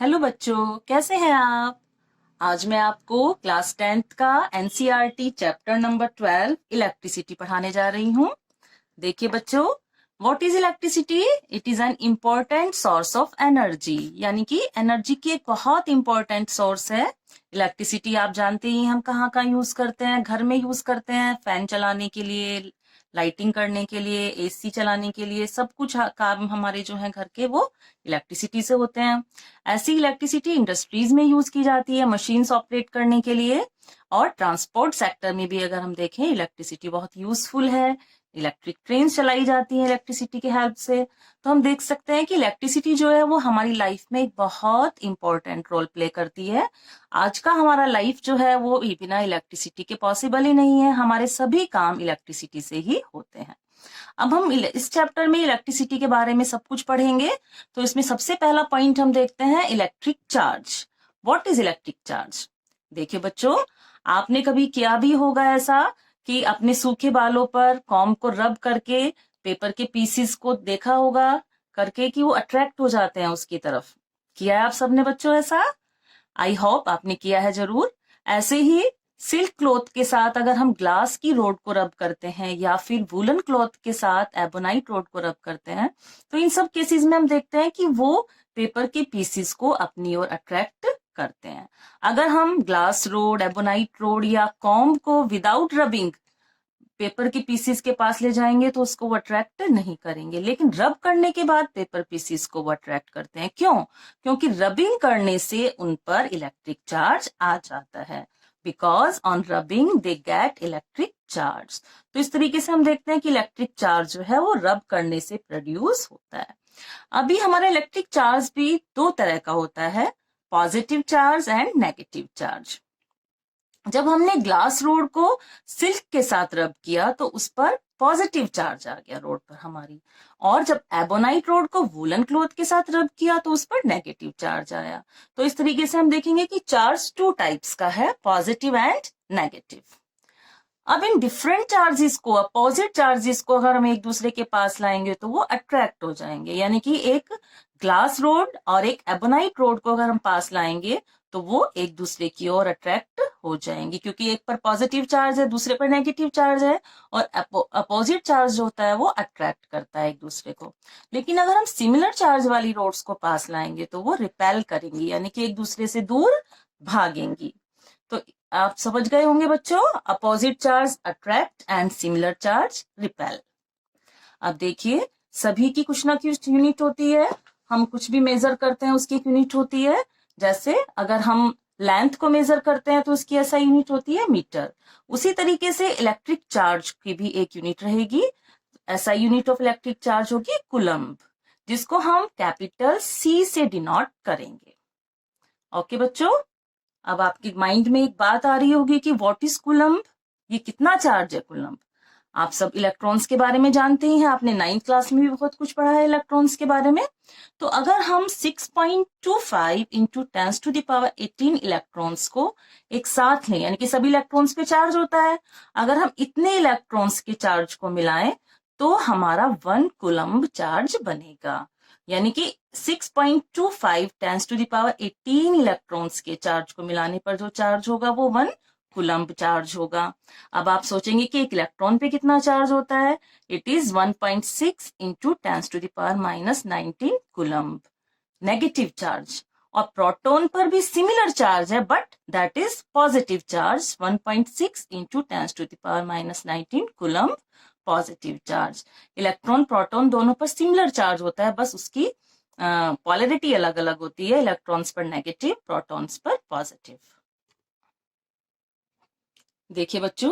Hello बच्चों, कैसे हैं आप। आज मैं आपको क्लास 10th का एनसीईआरटी चैप्टर नंबर 12 इलेक्ट्रिसिटी पढ़ाने जा रही हूँ। देखिए बच्चों, what is electricity? It is an important source of energy, यानी कि एनर्जी की एक बहुत इंपॉर्टेंट सोर्स है। इलेक्ट्रिसिटी आप जानते ही हम कहाँ कहाँ यूज करते हैं। घर में यूज करते हैं फैन चलाने के लिए, लाइटिंग करने के लिए, एसी चलाने के लिए, सब कुछ काम हमारे जो है घर के वो इलेक्ट्रिसिटी से होते हैं। ऐसी इलेक्ट्रिसिटी इंडस्ट्रीज में यूज की जाती है मशीन्स ऑपरेट करने के लिए, और ट्रांसपोर्ट सेक्टर में भी अगर हम देखें इलेक्ट्रिसिटी बहुत यूजफुल है। इलेक्ट्रिक ट्रेन चलाई जाती हैं इलेक्ट्रिसिटी की हेल्प से। तो हम देख सकते हैं कि इलेक्ट्रिसिटी जो है वो हमारी लाइफ में एक बहुत इंपॉर्टेंट रोल प्ले करती है। आज का हमारा लाइफ जो है वो बिना इलेक्ट्रिसिटी के पॉसिबल ही नहीं है। हमारे सभी काम इलेक्ट्रिसिटी से ही होते हैं। अब हम इस चैप्टर में इलेक्ट्रिसिटी के बारे में सब कुछ पढ़ेंगे। तो इसमें सबसे पहला पॉइंट हम देखते हैं electric charge. What is electric charge? देखिए बच्चों, आपने कभी किया भी होगा ऐसा कि अपने सूखे बालों पर कॉम्ब को रब करके पेपर के पीसीस को देखा होगा करके कि वो अट्रैक्ट हो जाते हैं उसकी तरफ। किया है आप सबने बच्चों ऐसा? आई होप आपने किया है जरूर। ऐसे ही सिल्क क्लॉथ के साथ अगर हम ग्लास की रोड को रब करते हैं या फिर वुलन क्लॉथ के साथ एबोनाइट रोड को रब करते हैं, तो इन सब केसेस में हम देखते हैं कि वो पेपर के पीसीस को अपनी ओर अट्रैक्ट करते हैं। अगर हम ग्लास रोड, एबोनाइट रोड या कॉम्ब को विदाउट रबिंग पेपर के पीसीस के पास ले जाएंगे तो उसको वो अट्रैक्ट नहीं करेंगे, लेकिन रब करने के बाद पेपर पीसीस को वो अट्रैक्ट करते हैं। क्यों? क्योंकि रबिंग करने से उन पर इलेक्ट्रिक चार्ज आ जाता है। Because on rubbing they get electric charge. तो इस तरीके से हम देखते हैं कि इलेक्ट्रिक चार्ज जो है वो रब करने से प्रोड्यूस होता है। अभी हमारा इलेक्ट्रिक चार्ज भी दो तरह का होता है, positive charge and negative charge. जब हमने ग्लास रोड को सिल्क के साथ रब किया तो उस पर पॉजिटिव चार्ज आ गया रोड पर हमारी, और जब एबोनाइट रोड को वूलन क्लॉथ के साथ रब किया तो उस पर नेगेटिव चार्ज आया। तो इस तरीके से हम देखेंगे कि चार्ज टू टाइप्स का है, पॉजिटिव एंड नेगेटिव। अब इन डिफरेंट चार्जेस को, अपोजिट चार्जेस को अगर हम एक दूसरे के पास लाएंगे तो वो अट्रैक्ट हो जाएंगे। यानी कि एक ग्लास रोड और एक एबोनाइट रोड को अगर हम पास लाएंगे तो वो एक दूसरे की ओर अट्रैक्ट हो जाएंगे, क्योंकि एक पर पॉजिटिव चार्ज है, दूसरे पर नेगेटिव चार्ज है, और अपोजिट चार्ज जो होता है वो अट्रैक्ट करता है एक दूसरे को। लेकिन अगर हम सिमिलर चार्ज वाली रोड्स को पास लाएंगे तो वो रिपेल करेंगी, यानी कि एक दूसरे से दूर भागेंगी। तो आप समझ गए होंगे बच्चों, opposite charge attract and similar charge repel. अब देखिए, सभी की कुछ ना कुछ यूनिट होती है। हम कुछ भी मेजर करते हैं उसकी एक यूनिट होती है। जैसे अगर हम लेंथ को मेजर करते हैं तो उसकी ऐसा यूनिट होती है मीटर। उसी तरीके से इलेक्ट्रिक चार्ज की भी एक यूनिट रहेगी। ऐसा यूनिट ऑफ इलेक्ट्रिक चार्ज होगी कूलम्ब, जिसको हम कैपिटल सी से डिनोट करेंगे। ओके बच्चों, अब आपके माइंड में एक बात आ रही होगी कि व्हाट इज कूलम्ब, ये कितना चार्ज है कूलम्ब। आप सब इलेक्ट्रॉन्स के बारे में जानते ही हैं, आपने 9th क्लास में भी बहुत कुछ पढ़ा है इलेक्ट्रॉन्स के बारे में। तो अगर हम 6.25 इंटू 10⁻18 इलेक्ट्रॉन्स को एक साथ लें, यानी कि सभी इलेक्ट्रॉन्स पे चार्ज होता है, अगर हम इतने इलेक्ट्रॉन्स के चार्ज को मिलाएं तो हमारा 1 कूलम्ब चार्ज बनेगा। यानी कि 6.25 10⁻18 इलेक्ट्रॉन्स के चार्ज को मिलाने पर जो चार्ज होगा वो 1 कूलम्ब चार्ज होगा। अब आप सोचेंगे कि एक इलेक्ट्रॉन पे कितना चार्ज होता है? It is 1.6 into 10⁻19 coulomb negative charge. और प्रोटॉन पर भी सिमिलर चार्ज है, but that is positive charge, 1.6 into 10⁻19 coulomb positive charge. Electron proton दोनों पर सिमिलर चार्ज होता है, बस उसकी पोलैरिटी अलग अलग होती है, इलेक्ट्रॉन्स पर नेगेटिव, प्रोटॉन्स पर पॉजिटिव। देखिए बच्चों,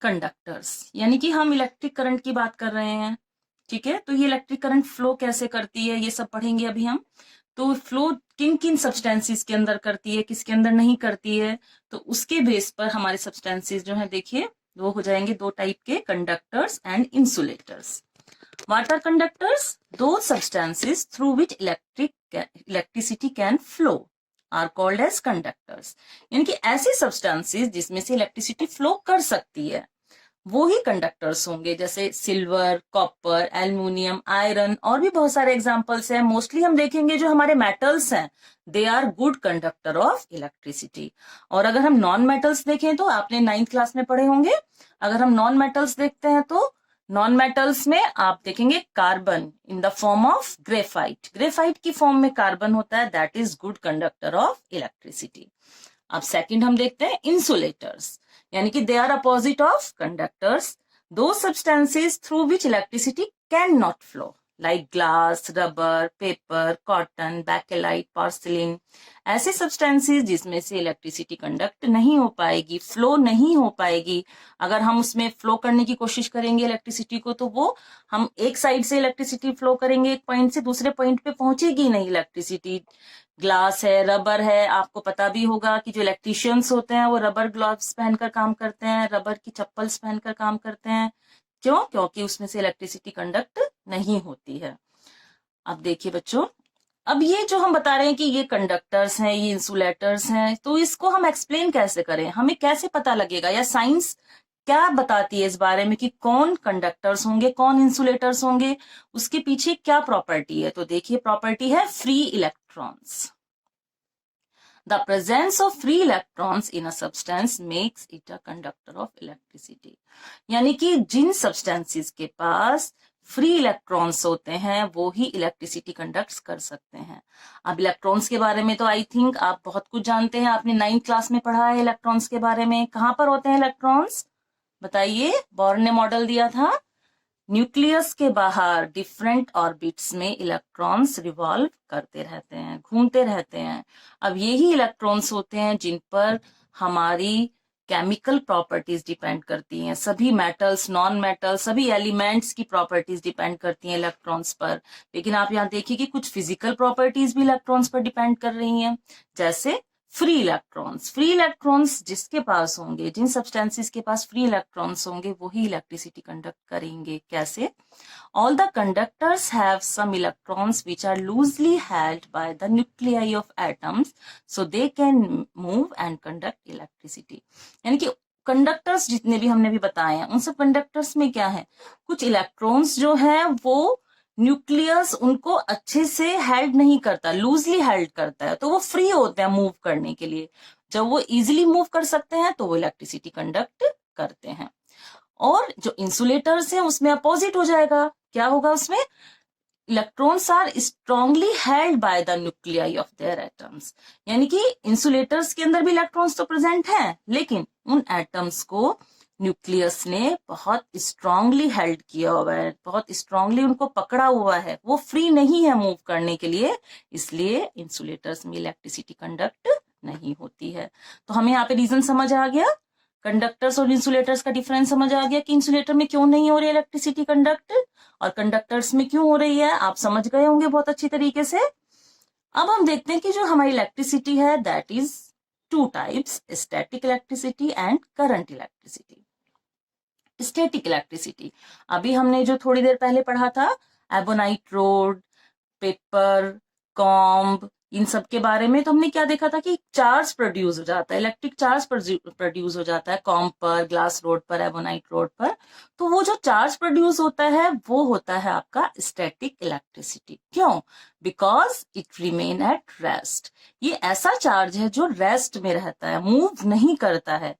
कंडक्टर्स, यानी कि हम इलेक्ट्रिक करंट की बात कर रहे हैं, ठीक है। तो ये इलेक्ट्रिक करंट फ्लो कैसे करती है ये सब पढ़ेंगे अभी हम। तो फ्लो किन किन सब्सटेंसेस के अंदर करती है, किसके अंदर नहीं करती है, तो उसके बेस पर हमारे सब्सटेंसेस जो है देखिए वो हो जाएंगे दो टाइप के, conductors and insulators. What are conductors? Those substances through which electricity can flow are called as conductors. यानी कि ऐसे substances जिसमें से इलेक्ट्रिसिटी फ्लो कर सकती है वो ही कंडक्टर्स होंगे, जैसे सिल्वर, कॉपर, एल्युमिनियम, आयरन और भी बहुत सारे एग्जांपल्स हैं। मोस्टली हम देखेंगे जो हमारे मेटल्स हैं they are good conductor of electricity. और अगर हम नॉन मेटल्स देखें तो आपने 9th क्लास में पढ़े होंगे, अगर हम नॉन मेटल्स देखते हैं तो नॉन मेटल्स में आप देखेंगे carbon in the form of graphite, graphite की फॉर्म में कार्बन होता है, that is good conductor of electricity. अब सेकंड हम देखते हैं इंसुलेटर्स, यानी कि they are opposite of conductors, दो substances through which electricity can not flow, like glass, rubber, paper, cotton, bakelite, porcelain, ऐसे सब्सटेंसेस जिसमें से इलेक्ट्रिसिटी कंडक्ट नहीं हो पाएगी, फ्लो नहीं हो पाएगी। अगर हम उसमें फ्लो करने की कोशिश करेंगे इलेक्ट्रिसिटी को, तो वो हम एक साइड से इलेक्ट्रिसिटी फ्लो करेंगे एक पॉइंट से, दूसरे पॉइंट पे पहुंचेगी नहीं इलेक्ट्रिसिटी। ग्लास है, रबर है, आपको पता भी होगा कि जो इलेक्ट्रिशियंस होते हैं वो रबर ग्लव्स पहनकर काम करते हैं, रबर की चप्पल्स पहनकर काम करते हैं। क्यों? क्योंकि उसमें से इलेक्ट्रिसिटी कंडक्ट नहीं होती है। अब देखिए बच्चों, अब ये जो हम बता रहे हैं कि ये कंडक्टर्स हैं, ये इंसुलेटर्स हैं, तो इसको हम एक्सप्लेन कैसे करें, हमें कैसे पता लगेगा, या साइंस क्या बताती है इस बारे में कि कौन कंडक्टर्स होंगे, कौन इंसुलेटर्स होंगे, उसके पीछे क्या प्रॉपर्टी है। तो देखिए, प्रॉपर्टी है free electrons. The presence of free electrons in a substance makes it a conductor of electricity. यानी कि जिन सब्सटेंसेस के पास फ्री इलेक्ट्रॉन्स होते हैं वो ही इलेक्ट्रिसिटी कंडक्ट कर सकते हैं। अब इलेक्ट्रॉन्स के बारे में तो आई थिंक आप बहुत कुछ जानते हैं, आपने 9th क्लास में पढ़ा है इलेक्ट्रॉन्स के बारे में। कहाँ पर होते हैं इलेक्ट्रॉन्स, बताइए, बोर्न ने मॉडल दिया था, न्यूक्लियस के बाहर डिफरेंट ऑर्बिट्स में इलेक्ट्रॉन्स रिवॉल्व करते रहते हैं, घूमते रहते हैं। अब यही इलेक्ट्रॉन्स होते हैं जिन पर हमारी केमिकल प्रॉपर्टीज डिपेंड करती हैं। सभी मेटल्स, नॉन मेटल, सभी एलिमेंट्स की प्रॉपर्टीज डिपेंड करती हैं इलेक्ट्रॉन्स पर। लेकिन आप यहाँ देखिए कि कुछ फिजिकल प्रॉपर्टीज भी इलेक्ट्रॉन्स पर डिपेंड कर रही हैं, जैसे फ्री इलेक्ट्रॉन्स। फ्री इलेक्ट्रॉन्स जिसके पास होंगे, जिन सब्सटेंसेस के पास फ्री इलेक्ट्रॉन्स होंगे वही इलेक्ट्रिसिटी कंडक्ट करेंगे। कैसे? All the conductors have some electrons which are loosely held by the nuclei of atoms, so they can move and conduct electricity. यानी कि conductors जितने भी हमने भी बताए हैं उन सब कंडक्टर्स में क्या है, कुछ इलेक्ट्रॉन्स जो है वो न्यूक्लियस उनको अच्छे से हेल्ड नहीं करता, लूजली हेल्ड करता है, तो वो फ्री होते हैं मूव करने के लिए। जब वो इजिली मूव कर सकते हैं तो वो इलेक्ट्रिसिटी कंडक्ट करते हैं। और जो इंसुलेटर्स हैं उसमें अपोजिट हो जाएगा, क्या होगा उसमें, electrons are strongly held by the nuclei of their atoms. यानी कि इंसुलेटर्स के अंदर भी इलेक्ट्रॉन्स तो प्रेजेंट हैं, लेकिन उन एटम्स को न्यूक्लियस ने बहुत स्ट्रांगली हेल्ड किया हुआ है, बहुत स्ट्रांगली उनको पकड़ा हुआ है, वो फ्री नहीं है मूव करने के लिए, इसलिए इंसुलेटर्स में इलेक्ट्रिसिटी कंडक्ट नहीं होती है। तो हमें यहाँ पे रीजन समझ आ गया, कंडक्टर्स और इंसुलेटर्स का डिफरेंस समझ आ गया कि इंसुलेटर में क्यों नहीं हो रही इलेक्ट्रिसिटी कंडक्ट और कंडक्टर्स में क्यों हो रही है, आप समझ गए होंगे बहुत अच्छी तरीके से। अब हम देखते हैं कि जो हमारी इलेक्ट्रिसिटी है that is two types, static electricity and current electricity. Static electricity अभी हमने जो थोड़ी देर पहले पढ़ा था, एबोनाइट रोड, पेपर, कॉम्ब, इन सब के बारे में, तो हमने क्या देखा था कि चार्ज प्रोड्यूस हो जाता है, इलेक्ट्रिक चार्ज प्रोड्यूस हो जाता है कॉम्ब पर, ग्लास रोड पर, एबोनाइट रोड पर। तो वो जो चार्ज प्रोड्यूस होता है वो होता है आपका स्टैटिक इलेक्ट्रिसिटी। क्यों? Because it remain at rest. ये ऐसा चार्ज है जो रेस्ट में रहता है, मूव नहीं करता है।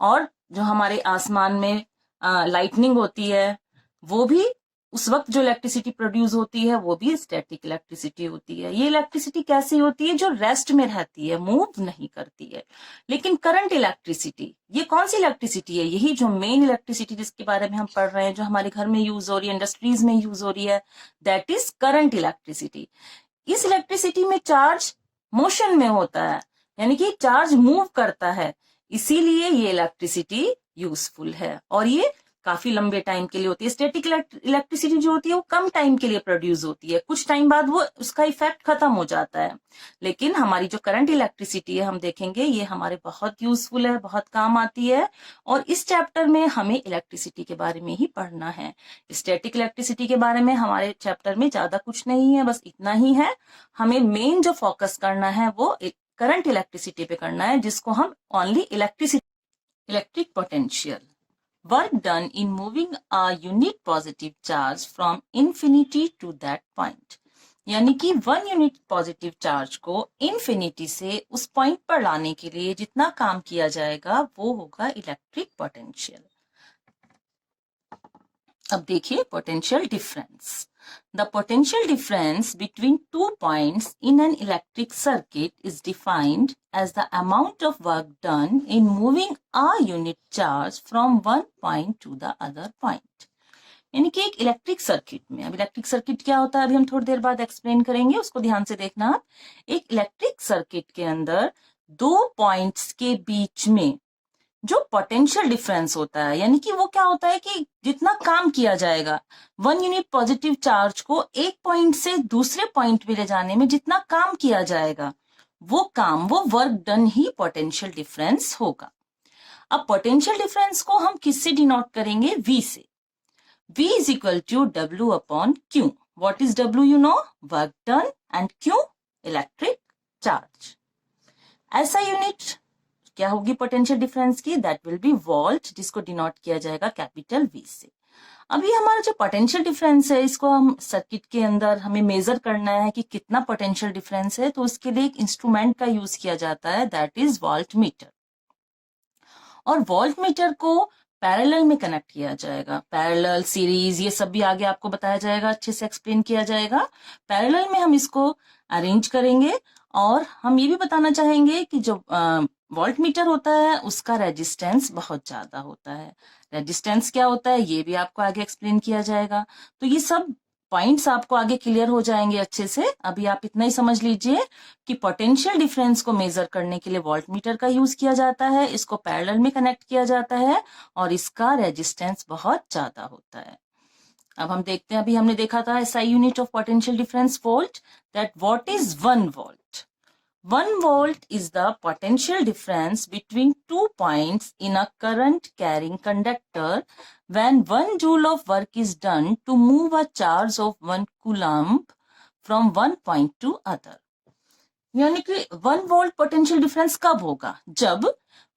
और जो हमारे आसमान में लाइटनिंग होती है वो भी उस वक्त जो इलेक्ट्रिसिटी प्रोड्यूस होती है वो भी स्टैटिक इलेक्ट्रिसिटी होती है। ये इलेक्ट्रिसिटी कैसी होती है, जो रेस्ट में रहती है, मूव नहीं करती है। लेकिन करंट इलेक्ट्रिसिटी, ये कौन सी इलेक्ट्रिसिटी है, यही जो मेन इलेक्ट्रिसिटी जिसके बारे में हम पढ़ रहे हैं, जो हमारे घर में यूज हो रही है, इंडस्ट्रीज में यूज हो रही है, दैट इज करंट इलेक्ट्रिसिटी। इस इलेक्ट्रिसिटी में चार्ज मोशन में होता है, यानी कि चार्ज मूव करता है, इसीलिए ये इलेक्ट्रिसिटी यूजफुल है और ये काफी लंबे टाइम के लिए होती है। स्टैटिक इलेक्ट्रिसिटी जो होती है वो कम टाइम के लिए प्रोड्यूस होती है, कुछ टाइम बाद वो उसका इफेक्ट खत्म हो जाता है। लेकिन हमारी जो करंट इलेक्ट्रिसिटी है हम देखेंगे ये हमारे बहुत यूजफुल है, बहुत काम आती है। और इस चैप्टर में हमें इलेक्ट्रिसिटी के बारे में ही पढ़ना है। स्टैटिक इलेक्ट्रिसिटी के बारे में हमारे चैप्टर में ज्यादा कुछ नहीं है, बस इतना ही है। हमें मेन जो फोकस करना है वो करंट इलेक्ट्रिसिटी पे करना है, जिसको हम only electric potential work done in moving a unit positive charge from infinity to that point. यानी कि 1 यूनिट पॉजिटिव चार्ज को इन्फिनिटी से उस पॉइंट पर लाने के लिए जितना काम किया जाएगा वो होगा इलेक्ट्रिक पोटेंशियल। अब देखिए potential difference. The potential difference between 2 points in an electric circuit is defined as the amount of work done in moving a unit charge from one point to the other point. यानी कि एक electric circuit में, अब electric circuit क्या होता है अभी हम थोड़ी देर बाद एक्सप्लेन करेंगे, उसको ध्यान से देखना आप। एक इलेक्ट्रिक सर्किट के अंदर 2 पॉइंट्स के बीच में जो पोटेंशियल डिफरेंस होता है, यानी कि वो क्या होता है कि जितना काम किया जाएगा 1 यूनिट पॉजिटिव चार्ज को एक पॉइंट से दूसरे पॉइंट में ले जाने में जितना काम किया जाएगा वो वर्क डन ही पोटेंशियल डिफरेंस होगा। अब पोटेंशियल डिफरेंस को हम किससे डिनोट करेंगे? V से। V is equal to W upon Q. What is W you know? Work done, and Q electric charge. ऐसा यूनिट क्या होगी पोटेंशियल डिफरेंस की? दैट विल बी वोल्ट, जिसको डिनोट किया जाएगा कैपिटल V से। अभी हमारा जो पोटेंशियल डिफरेंस है इसको हम सर्किट के अंदर हमें मेजर करना है कि कितना पोटेंशियल डिफरेंस है, तो उसके लिए एक इंस्ट्रूमेंट का यूज किया जाता है, दैट इज वोल्ट मीटर। और वोल्ट मीटर को पैरेलल में कनेक्ट किया जाएगा। पैरेलल, सीरीज, ये सब भी आगे आपको बताया जाएगा, अच्छे से एक्सप्लेन किया जाएगा। पैरेलल में हम इसको अरेंज करेंगे और हम ये भी बताना चाहेंगे कि जो वोल्ट मीटर होता है उसका रेजिस्टेंस बहुत ज्यादा होता है। रेजिस्टेंस क्या होता है ये भी आपको आगे एक्सप्लेन किया जाएगा। तो ये सब पॉइंट्स आपको आगे क्लियर हो जाएंगे अच्छे से। अभी आप इतना ही समझ लीजिए कि पोटेंशियल डिफरेंस को मेजर करने के लिए वोल्ट मीटर का यूज किया जाता है, इसको पैरेलल में कनेक्ट किया जाता है और इसका रेजिस्टेंस बहुत ज्यादा होता है। अब हम देखते हैं, अभी हमने देखा था SI unit of potential difference volt, that what is 1 volt. 1 volt is the potential difference between 2 points in a current carrying conductor when 1 joule of work is done to move a charge of 1 coulomb from one point to other. यानी कि 1 volt potential difference कब होगा? जब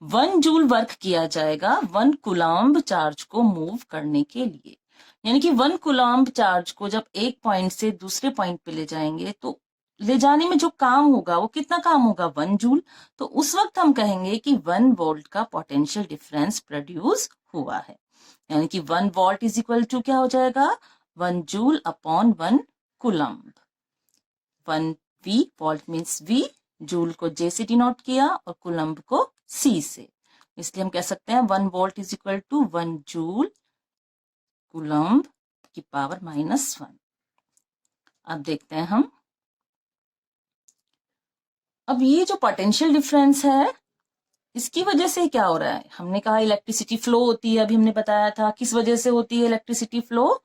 1 joule work किया जाएगा 1 coulomb charge को move करने के लिए। यानी कि 1 कुलम्ब चार्ज को जब एक पॉइंट से दूसरे पॉइंट पे ले जाएंगे तो ले जाने में जो काम होगा वो कितना काम होगा? 1 जूल। तो उस वक्त हम कहेंगे कि 1 वोल्ट का पोटेंशियल डिफरेंस प्रोड्यूस हुआ है। यानी कि 1 वोल्ट इज इक्वल टू क्या हो जाएगा? 1 joule upon 1 coulomb. 1 V, volt means V, joule को J से डिनोट किया और कुलम्ब को C से, इसलिए हम कह सकते हैं 1 volt is equal to 1 joule coulomb की पावर -1। अब देखते हैं हम, अब ये जो पोटेंशियल डिफरेंस है इसकी वजह से क्या हो रहा है? हमने कहा इलेक्ट्रिसिटी फ्लो होती है, अभी हमने बताया था किस वजह से होती है इलेक्ट्रिसिटी फ्लो?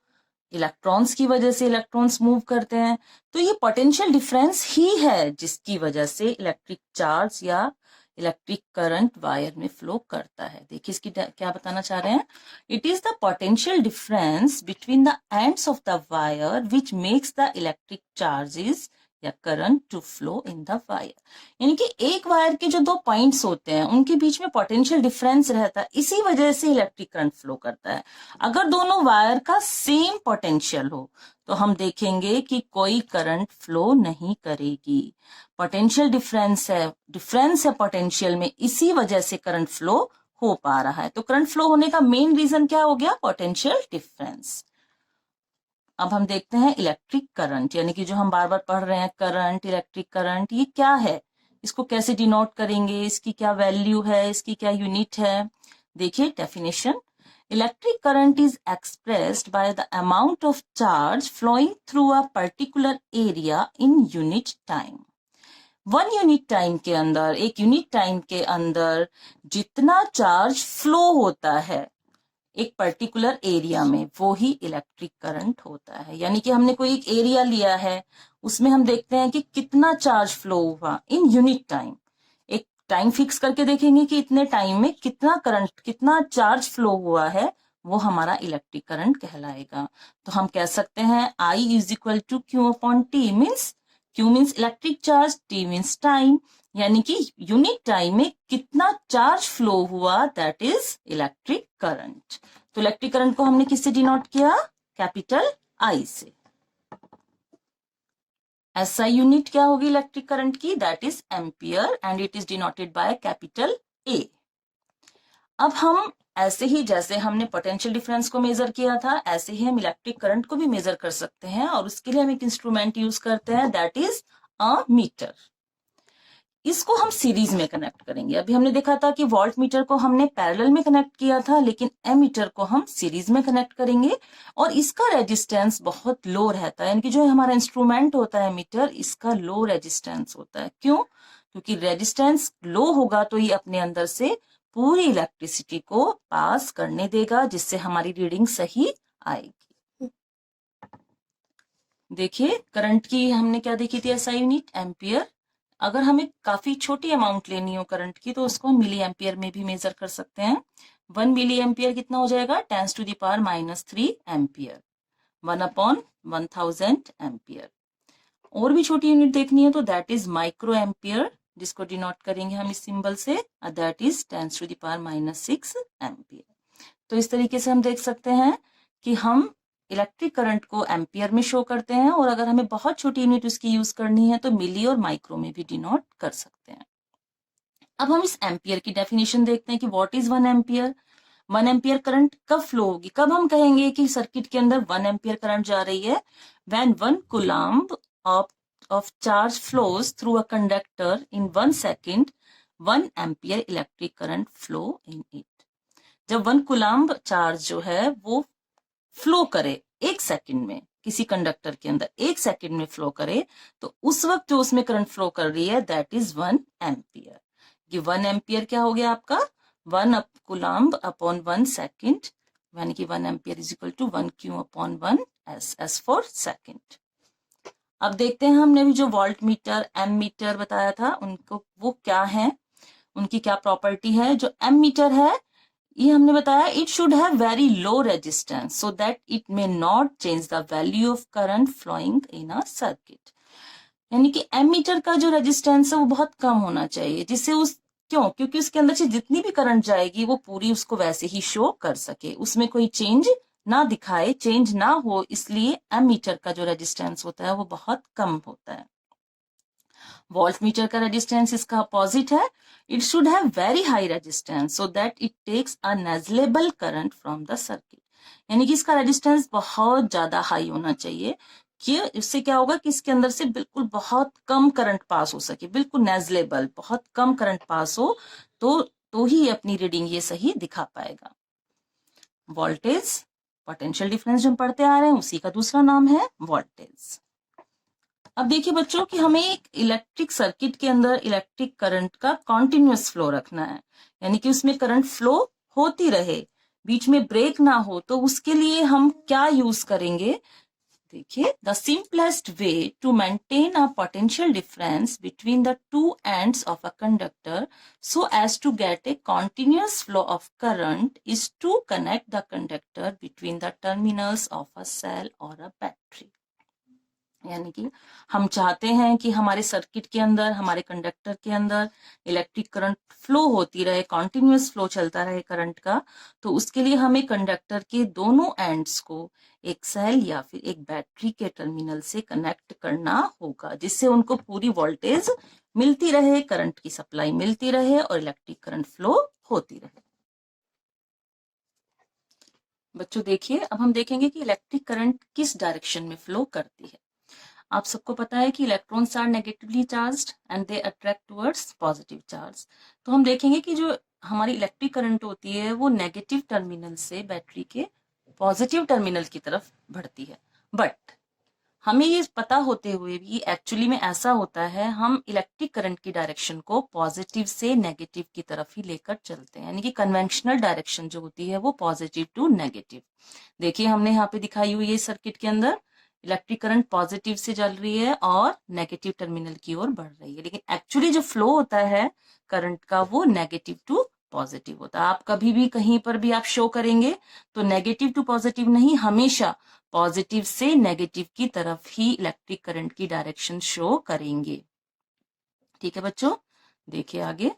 इलेक्ट्रॉन्स की वजह से इलेक्ट्रॉन्स मूव करते हैं। तो ये पोटेंशियल डिफरेंस ही है जिसकी वजह से इलेक्ट्रिक चार्ज या इलेक्ट्रिक करंट वायर में फ्लो करता है। देखिए इसकी क्या बताना चाह रहे हैं, it is the potential difference between the ends of the wire which makes the electric charges या current to flow in the wire. यानी कि एक वायर के जो 2 पॉइंट्स होते हैं उनके बीच में पोटेंशियल डिफरेंस रहता है, इसी वजह से इलेक्ट्रिक करंट फ्लो करता है। अगर दोनों वायर का सेम पोटेंशियल हो तो हम देखेंगे कि कोई करंट फ्लो नहीं करेगी। पोटेंशियल डिफरेंस है पोटेंशियल में, इसी वजह से करंट फ्लो हो पा रहा है। तो करंट फ्लो होने का मेन रीजन क्या हो गया? Potential difference. अब हम देखते हैं इलेक्ट्रिक करंट, यानी कि जो हम बार बार पढ़ रहे हैं करंट, इलेक्ट्रिक करंट, ये क्या है, इसको कैसे डिनोट करेंगे, इसकी क्या वैल्यू है, इसकी क्या यूनिट है। देखिए definition, electric current is expressed by the amount of charge flowing through a particular area in unit time. 1 unit time के अंदर, एक यूनिट टाइम के अंदर जितना चार्ज फ्लो होता है एक पर्टिकुलर एरिया में, वो ही इलेक्ट्रिक करंट होता है। यानी कि हमने कोई एक एरिया लिया है, उसमें हम देखते हैं कि कितना चार्ज फ्लो हुआ इन यूनिट टाइम। एक टाइम फिक्स करके देखेंगे कि इतने टाइम में कितना करंट, कितना चार्ज फ्लो हुआ है, वो हमारा इलेक्ट्रिक करंट कहलाएगा। तो हम कह सकते हैं I is equal to Q upon T, means Q means electric charge, T means time, यानी कि यूनिट टाइम में कितना चार्ज फ्लो हुआ, दैट इज इलेक्ट्रिक करंट। तो इलेक्ट्रिक करंट को हमने किससे डिनोट किया, कैपिटल I से। SI यूनिट क्या होगी इलेक्ट्रिक करंट की, that is ampere and it is denoted by capital A। अब हम ऐसे ही जैसे हमने पोटेंशियल डिफरेंस को मेजर किया था, ऐसे ही हम इलेक्ट्रिक करंट को भी मेजर कर सकते हैं, और उसके लिए हम एक इंस्ट्रूमेंट यूज करते हैं, दैट इज अ मीटर। इसको हम सीरीज में कनेक्ट करेंगे। अभी हमने देखा था कि वोल्ट मीटर को हमने पैरेलल में कनेक्ट किया था, लेकिन एमीटर को हम सीरीज में कनेक्ट करेंगे, और इसका रेजिस्टेंस बहुत लो रहता है, यानी कि जो हमारा इंस्ट्रूमेंट होता है मीटर, इसका लो रेजिस्टेंस होता है। क्यों? क्योंकि रेजिस्टेंस लो होगा तो ये अपने अंदर से पूरी इलेक्ट्रिसिटी को पास करने देगा, जिससे हमारी रीडिंग सही आएगी। देखिए करंट की हमने क्या देखी थी, एसआई यूनिट एम्पियर। अगर हमें काफी छोटी अमाउंट लेनी हो करंट की, तो उसको हम मिली एम्पियर में भी मेजर कर सकते हैं। 1 मिली एम्पियर कितना हो जाएगा, 10⁻³ एम्पियर, 1/1000 एम्पियर। और भी छोटी यूनिट देखनी है तो दैट इज माइक्रो एम्पियर, जिसको डिनोट करेंगे हम इस सिंबल से, दैट इज 10⁻⁻6 एम्पियर। तो इस तरीके से हम देख सकते हैं कि हम इलेक्ट्रिक करंट को एम्पियर में शो करते हैं, और अगर हमें बहुत छोटी यूनिट उसकी यूज करनी है तो मिली और माइक्रो में भी डिनोट कर सकते हैं। अब हम इस एम्पियर की डेफिनेशन देखते हैं कि what is 1 ampere. 1 ampere current कब फ्लो होगी, कब हम कहेंगे कि सर्किट के अंदर 1 एम्पियर करंट जा रही है, when 1 coulomb of charge flows through a conductor in 1 second, 1 ampere electric current flow in it। जब 1 कूलम्ब चार्ज जो है वो फ्लो करे 1 सेकंड में किसी कंडक्टर के अंदर, 1 सेकंड में फ्लो करे, तो उस वक्त जो उसमें करंट फ्लो कर रही है दैट इज 1 एम्पियर। ये 1 एम्पियर क्या हो गया आपका, 1 कूलम्ब अपॉन 1 सेकंड, यानी कि 1 ampere is equal to 1 Q upon 1 S for second. अब देखते हैं हमने भी जो वोल्ट मीटर, एम मीटर बताया था, उनको वो क्या है, उनकी क्या प्रॉपर्टी है। जो एम मीटर है ये हमने बताया, it should have very low resistance so that it may not change the value of current flowing in a circuit. यानी कि एम मीटर का जो रेजिस्टेंस है वो बहुत कम होना चाहिए, जिससे उस क्योंकि उसके अंदर से जितनी भी करंट जाएगी वो पूरी उसको वैसे ही शो कर सके, उसमें कोई चेंज ना दिखाए, चेंज ना हो, इसलिए एम मीटर का जो रेजिस्टेंस होता है वो बहुत कम होता है। वोल्ट मीटर का रेजिस्टेंस इसका अपोजिट है, it should have very high resistance so that it takes a negligible current from the circuit. यानी कि इसका रेजिस्टेंस बहुत ज्यादा हाई होना चाहिए कि इससे क्या होगा कि इसके अंदर से बिल्कुल बहुत कम करंट पास हो सके, बिल्कुल नेजलेबल, बहुत कम करंट पास हो, तो ही अपनी रीडिंग ये सही दिखा पाएगा। वोल्टेज, पोटेंशियल डिफरेंस जो हम पढ़ते आ रहे हैं उसी का दूसरा नाम है वोल्टेज। अब देखिए बच्चों कि हमें एक इलेक्ट्रिक सर्किट के अंदर इलेक्ट्रिक करंट का कॉन्टिन्यूअस फ्लो रखना है, यानी कि उसमें करंट फ्लो होती रहे, बीच में ब्रेक ना हो, तो उसके लिए हम क्या यूज करेंगे। देखिए, the simplest way to maintain a potential difference between the two ends of a conductor so as to get a continuous flow of current is to connect the conductor between the terminals of a cell और a battery. यानी कि हम चाहते हैं कि हमारे circuit के अंदर, हमारे कंडक्टर के अंदर इलेक्ट्रिक करंट फ्लो होती रहे, कॉन्टिन्यूअस फ्लो चलता रहे करंट का, तो उसके लिए हमें कंडक्टर के दोनों एंड्स को एक सेल या फिर एक बैटरी के टर्मिनल से कनेक्ट करना होगा, जिससे उनको पूरी वोल्टेज मिलती रहे, करंट की सप्लाई मिलती रहे और इलेक्ट्रिक करंट फ्लो होती रहे। बच्चों देखिए, अब हम देखेंगे कि इलेक्ट्रिक करंट किस डायरेक्शन में फ्लो करती है। आप सबको पता है कि electrons are negatively charged and they attract towards positive charge. तो हम देखेंगे कि जो हमारी इलेक्ट्रिक करंट होती है वो नेगेटिव टर्मिनल से बैटरी के पॉजिटिव टर्मिनल की तरफ बढ़ती है। बट हमें ये पता होते हुए भी एक्चुअली में ऐसा होता है, हम इलेक्ट्रिक करंट की डायरेक्शन को पॉजिटिव से नेगेटिव की तरफ ही लेकर चलते हैं, यानी कि कन्वेंशनल डायरेक्शन जो होती है वो पॉजिटिव टू नेगेटिव। देखिए हमने यहाँ पे दिखाई हुई है सर्किट के अंदर इलेक्ट्रिक करंट पॉजिटिव से चल रही है और नेगेटिव टर्मिनल की ओर बढ़ रही है, लेकिन एक्चुअली जो फ्लो होता है करंट का वो नेगेटिव टू पॉजिटिव होता है। आप कभी भी कहीं पर भी आप शो करेंगे तो नेगेटिव टू पॉजिटिव नहीं, हमेशा पॉजिटिव से नेगेटिव की तरफ ही इलेक्ट्रिक करंट की डायरेक्शन शो करेंगे। ठीक है बच्चों, देखिए आगे।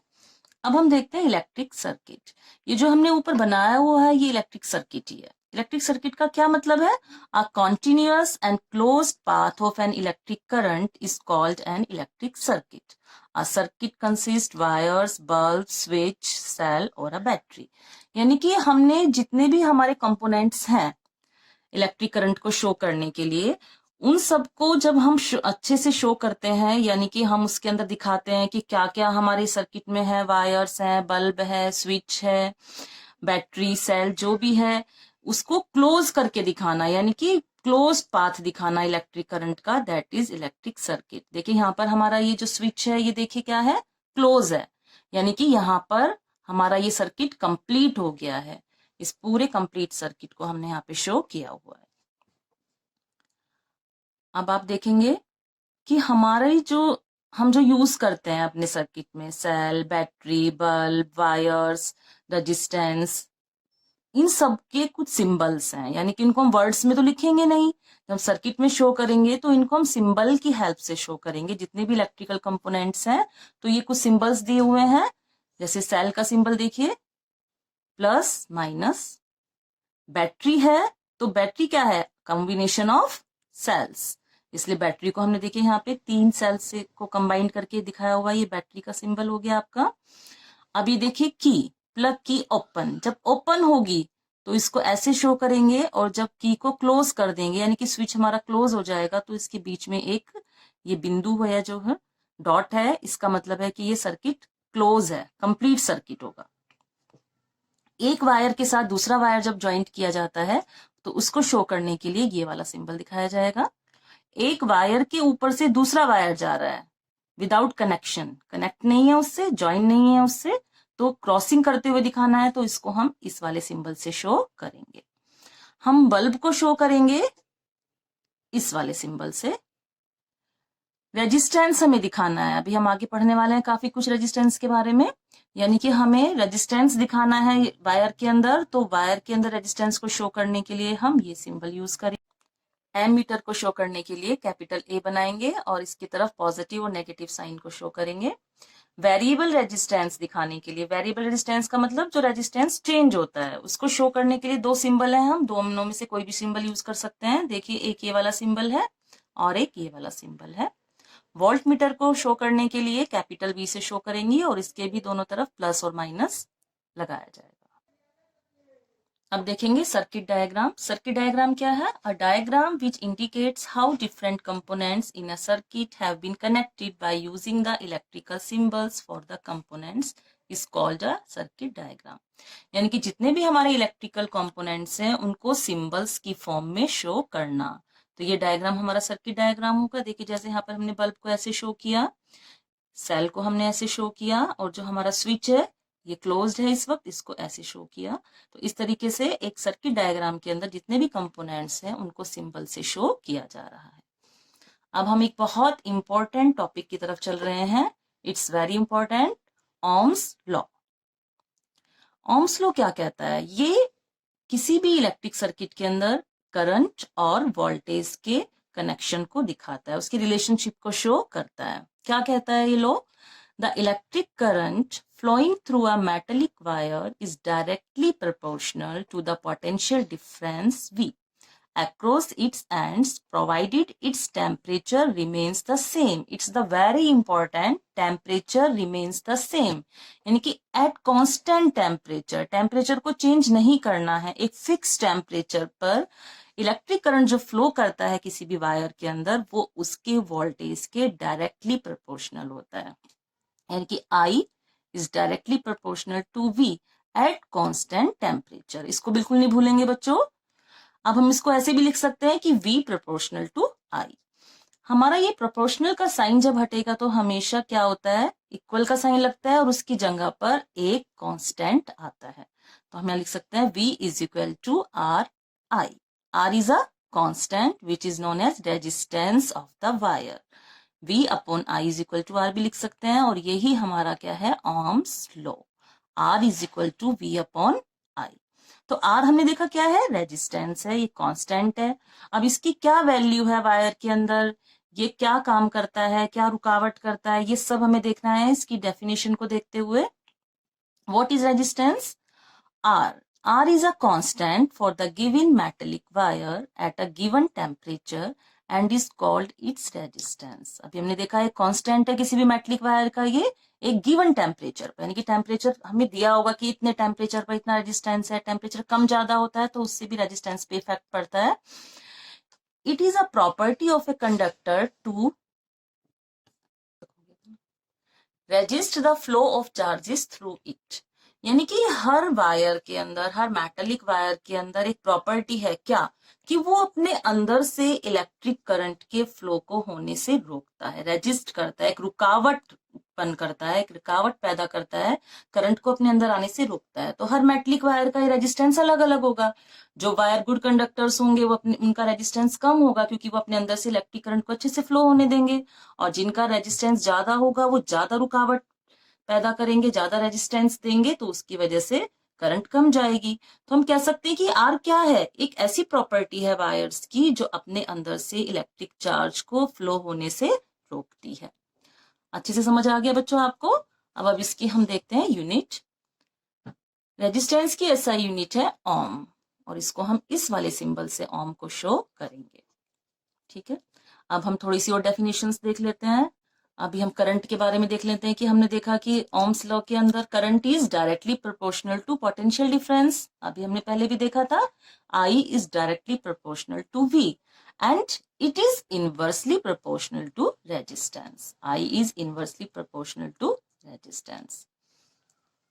अब हम देखते हैं इलेक्ट्रिक सर्किट। ये जो हमने ऊपर बनाया हुआ है ये इलेक्ट्रिक सर्किट ही है। इलेक्ट्रिक सर्किट का क्या मतलब है? A continuous and closed path of an electric current is called an electric circuit. A circuit consist wires, bulb, switch, cell और अ बैटरी। यानी कि हमने जितने भी हमारे कंपोनेंट्स हैं इलेक्ट्रिक करंट को शो करने के लिए, उन सबको जब हम अच्छे से शो करते हैं, यानी कि हम उसके अंदर दिखाते हैं कि क्या क्या हमारे सर्किट में है, वायर्स हैं, बल्ब है, स्विच है, बैटरी, सेल, जो भी है, उसको क्लोज करके दिखाना, यानी कि क्लोज पाथ दिखाना इलेक्ट्रिक करंट का, दैट इज इलेक्ट्रिक सर्किट। देखिए यहाँ पर हमारा ये जो स्विच है ये देखिए क्या है, क्लोज है, यानी कि यहाँ पर हमारा ये सर्किट कंप्लीट हो गया है। इस पूरे कंप्लीट सर्किट को हमने यहाँ पे शो किया हुआ है। अब आप देखेंगे कि हमारे जो हम जो यूज करते हैं अपने सर्किट में, cell, battery, bulb, wires, resistance, इन सब के कुछ सिंबल्स हैं, यानी कि इनको हम वर्ड्स में तो लिखेंगे नहीं, जब हम सर्किट में शो करेंगे तो इनको हम सिंबल की हेल्प से शो करेंगे। जितने भी इलेक्ट्रिकल कंपोनेंट्स हैं तो ये कुछ सिंबल्स दिए हुए हैं। जैसे सेल का सिंबल देखिए, प्लस माइनस। बैटरी है तो बैटरी क्या है, कॉम्बिनेशन ऑफ सेल्स, इसलिए बैटरी को हमने देखिए यहाँ पे 3 सेल्स से को कंबाइन करके दिखाया हुआ है, ये बैटरी का सिंबल हो गया आपका। अभी देखिए की, प्लग की ओपन, जब ओपन होगी तो इसको ऐसे शो करेंगे, और जब की को क्लोज कर देंगे यानी कि स्विच हमारा क्लोज हो जाएगा तो इसके बीच में एक ये बिंदु है जो है डॉट है, इसका मतलब है कि ये सर्किट क्लोज है, कंप्लीट सर्किट होगा। एक वायर के साथ दूसरा वायर जब ज्वाइंट किया जाता है तो उसको शो करने के लिए ये वाला सिंबल दिखाया जाएगा। एक वायर के ऊपर से दूसरा वायर जा रहा है विदाउट कनेक्शन, कनेक्ट नहीं है उससे, ज्वाइन नहीं है उससे, तो क्रॉसिंग करते हुए दिखाना है तो इसको हम इस वाले सिंबल से शो करेंगे। हम बल्ब को शो करेंगे इस वाले सिंबल से। रेजिस्टेंस हमें दिखाना है, अभी हम आगे पढ़ने वाले हैं काफी कुछ रेजिस्टेंस के बारे में, यानी कि हमें रेजिस्टेंस दिखाना है वायर के अंदर, तो वायर के अंदर रेजिस्टेंस को शो करने के लिए हम ये सिंबल यूज करेंगे। एमीटर को शो करने के लिए कैपिटल ए बनाएंगे और इसकी तरफ पॉजिटिव और नेगेटिव साइन को शो करेंगे। वेरिएबल रेजिस्टेंस दिखाने के लिए, वेरिएबल रेजिस्टेंस का मतलब जो रेजिस्टेंस चेंज होता है उसको शो करने के लिए 2 सिंबल है, हम दोनों में से कोई भी सिंबल यूज कर सकते हैं। देखिए एक ये वाला सिंबल है और एक ये वाला सिंबल है। वोल्ट मीटर को शो करने के लिए कैपिटल वी से शो करेंगी और इसके भी दोनों तरफ प्लस और माइनस लगाया जाएगा। अब देखेंगे सर्किट डायग्राम। सर्किट डायग्राम क्या है? A diagram which indicates how different components in a circuit have been connected by using the electrical symbols for the components is called a circuit diagram. यानी कि जितने भी हमारे इलेक्ट्रिकल कंपोनेंट्स हैं उनको symbols की फॉर्म में शो करना। तो ये डायग्राम हमारा सर्किट डायग्राम होगा। देखिए जैसे यहाँ पर हमने बल्ब को ऐसे शो किया, सेल को हमने ऐसे शो किया, और जो हमारा स्विच है ये क्लोज्ड है इस वक्त, इसको ऐसे शो किया। तो इस तरीके से एक सर्किट डायग्राम के अंदर जितने भी कंपोनेंट्स हैं उनको सिंबल से शो किया जा रहा है। अब हम एक बहुत इंपॉर्टेंट टॉपिक की तरफ चल रहे हैं, it's very important, Ohm's law. Ohm's law क्या कहता है? ये किसी भी इलेक्ट्रिक सर्किट के अंदर करंट और वोल्टेज के कनेक्शन को दिखाता है, उसकी रिलेशनशिप को शो करता है। क्या कहता है ये law? The electric current flowing through a metallic wire is directly proportional to the potential difference V across its ends provided its temperature remains the same. It's the very important, temperature remains the same, यानी कि at constant temperature, temperature को change नहीं करना है, एक fix temperature पर electric current जो flow करता है किसी भी वायर के अंदर वो उसके वोल्टेज के डायरेक्टली प्रोपोर्शनल होता है, यानी कि I is directly proportional to V at constant temperature। इसको बिल्कुल नहीं भूलेंगे बच्चों। अब हम इसको ऐसे भी लिख सकते हैं कि V proportional to I। हमारा ये प्रोपोर्शनल का साइन जब हटेगा तो हमेशा क्या होता है, इक्वल का साइन लगता है और उसकी जगह पर एक कांस्टेंट आता है। तो हम यहाँ लिख सकते हैं V is equal to RI। R is a constant which is known as resistance of the wire। V upon I is equal to R भी लिख सकते हैं, और यही हमारा क्या है, Ohm's law. R is equal to V upon I। तो R हमने देखा क्या है, रेजिस्टेंस है, ये कांस्टेंट है। अब इसकी क्या वैल्यू है वायर के अंदर, ये क्या काम करता है, क्या रुकावट करता है, ये सब हमें देखना है इसकी डेफिनेशन को देखते हुए। What is resistance? R. R is a constant for the given metallic wire at a given temperature and is called its resistance। अभी हमने देखा है कांस्टेंट है किसी भी मेटलिक वायर का, ये एक गिवन टेम्परेचर पर, यानी कि टेम्परेचर हमें दिया होगा कि इतने टेम्परेचर पर इतना रेजिस्टेंस है, टेम्परेचर कम ज्यादा होता है तो उससे भी रेजिस्टेंस पे इफेक्ट पड़ता है। It is a property of a conductor to resist the flow of charges through it. यानी कि हर वायर के अंदर, हर मेटालिक वायर के अंदर एक प्रॉपर्टी है क्या, कि वो अपने अंदर से इलेक्ट्रिक करंट के फ्लो को होने से रोकता है, रेजिस्ट करता है, एक रुकावट उत्पन्न करता है, एक रुकावट पैदा करता है, करंट को अपने अंदर आने से रोकता है। तो हर मेटलिक वायर का रेजिस्टेंस अलग अलग होगा। जो वायर गुड कंडक्टर्स होंगे वो अपने, उनका रेजिस्टेंस कम होगा क्योंकि वो अपने अंदर से इलेक्ट्रिक करंट को अच्छे से फ्लो होने देंगे, और जिनका रेजिस्टेंस ज्यादा होगा वो ज्यादा रुकावट पैदा करेंगे, ज्यादा रेजिस्टेंस देंगे, तो उसकी वजह से करंट कम जाएगी। तो हम कह सकते हैं कि आर क्या है, एक ऐसी प्रॉपर्टी है वायर्स की जो अपने अंदर से इलेक्ट्रिक चार्ज को फ्लो होने से रोकती है। अच्छे से समझ आ गया बच्चों आपको? अब इसकी हम देखते हैं यूनिट। रेजिस्टेंस की एसआई यूनिट है ओम, और इसको हम इस वाले सिंबल से ओम को शो करेंगे। ठीक है, अब हम थोड़ी सी और डेफिनेशंस देख लेते हैं। अभी हम करंट के बारे में देख लेते हैं कि हमने देखा कि ओम्स लॉ के अंदर current is directly proportional to potential difference. अभी हमने पहले भी देखा था I is directly proportional to V and it is inversely proportional to resistance. I is inversely proportional to resistance.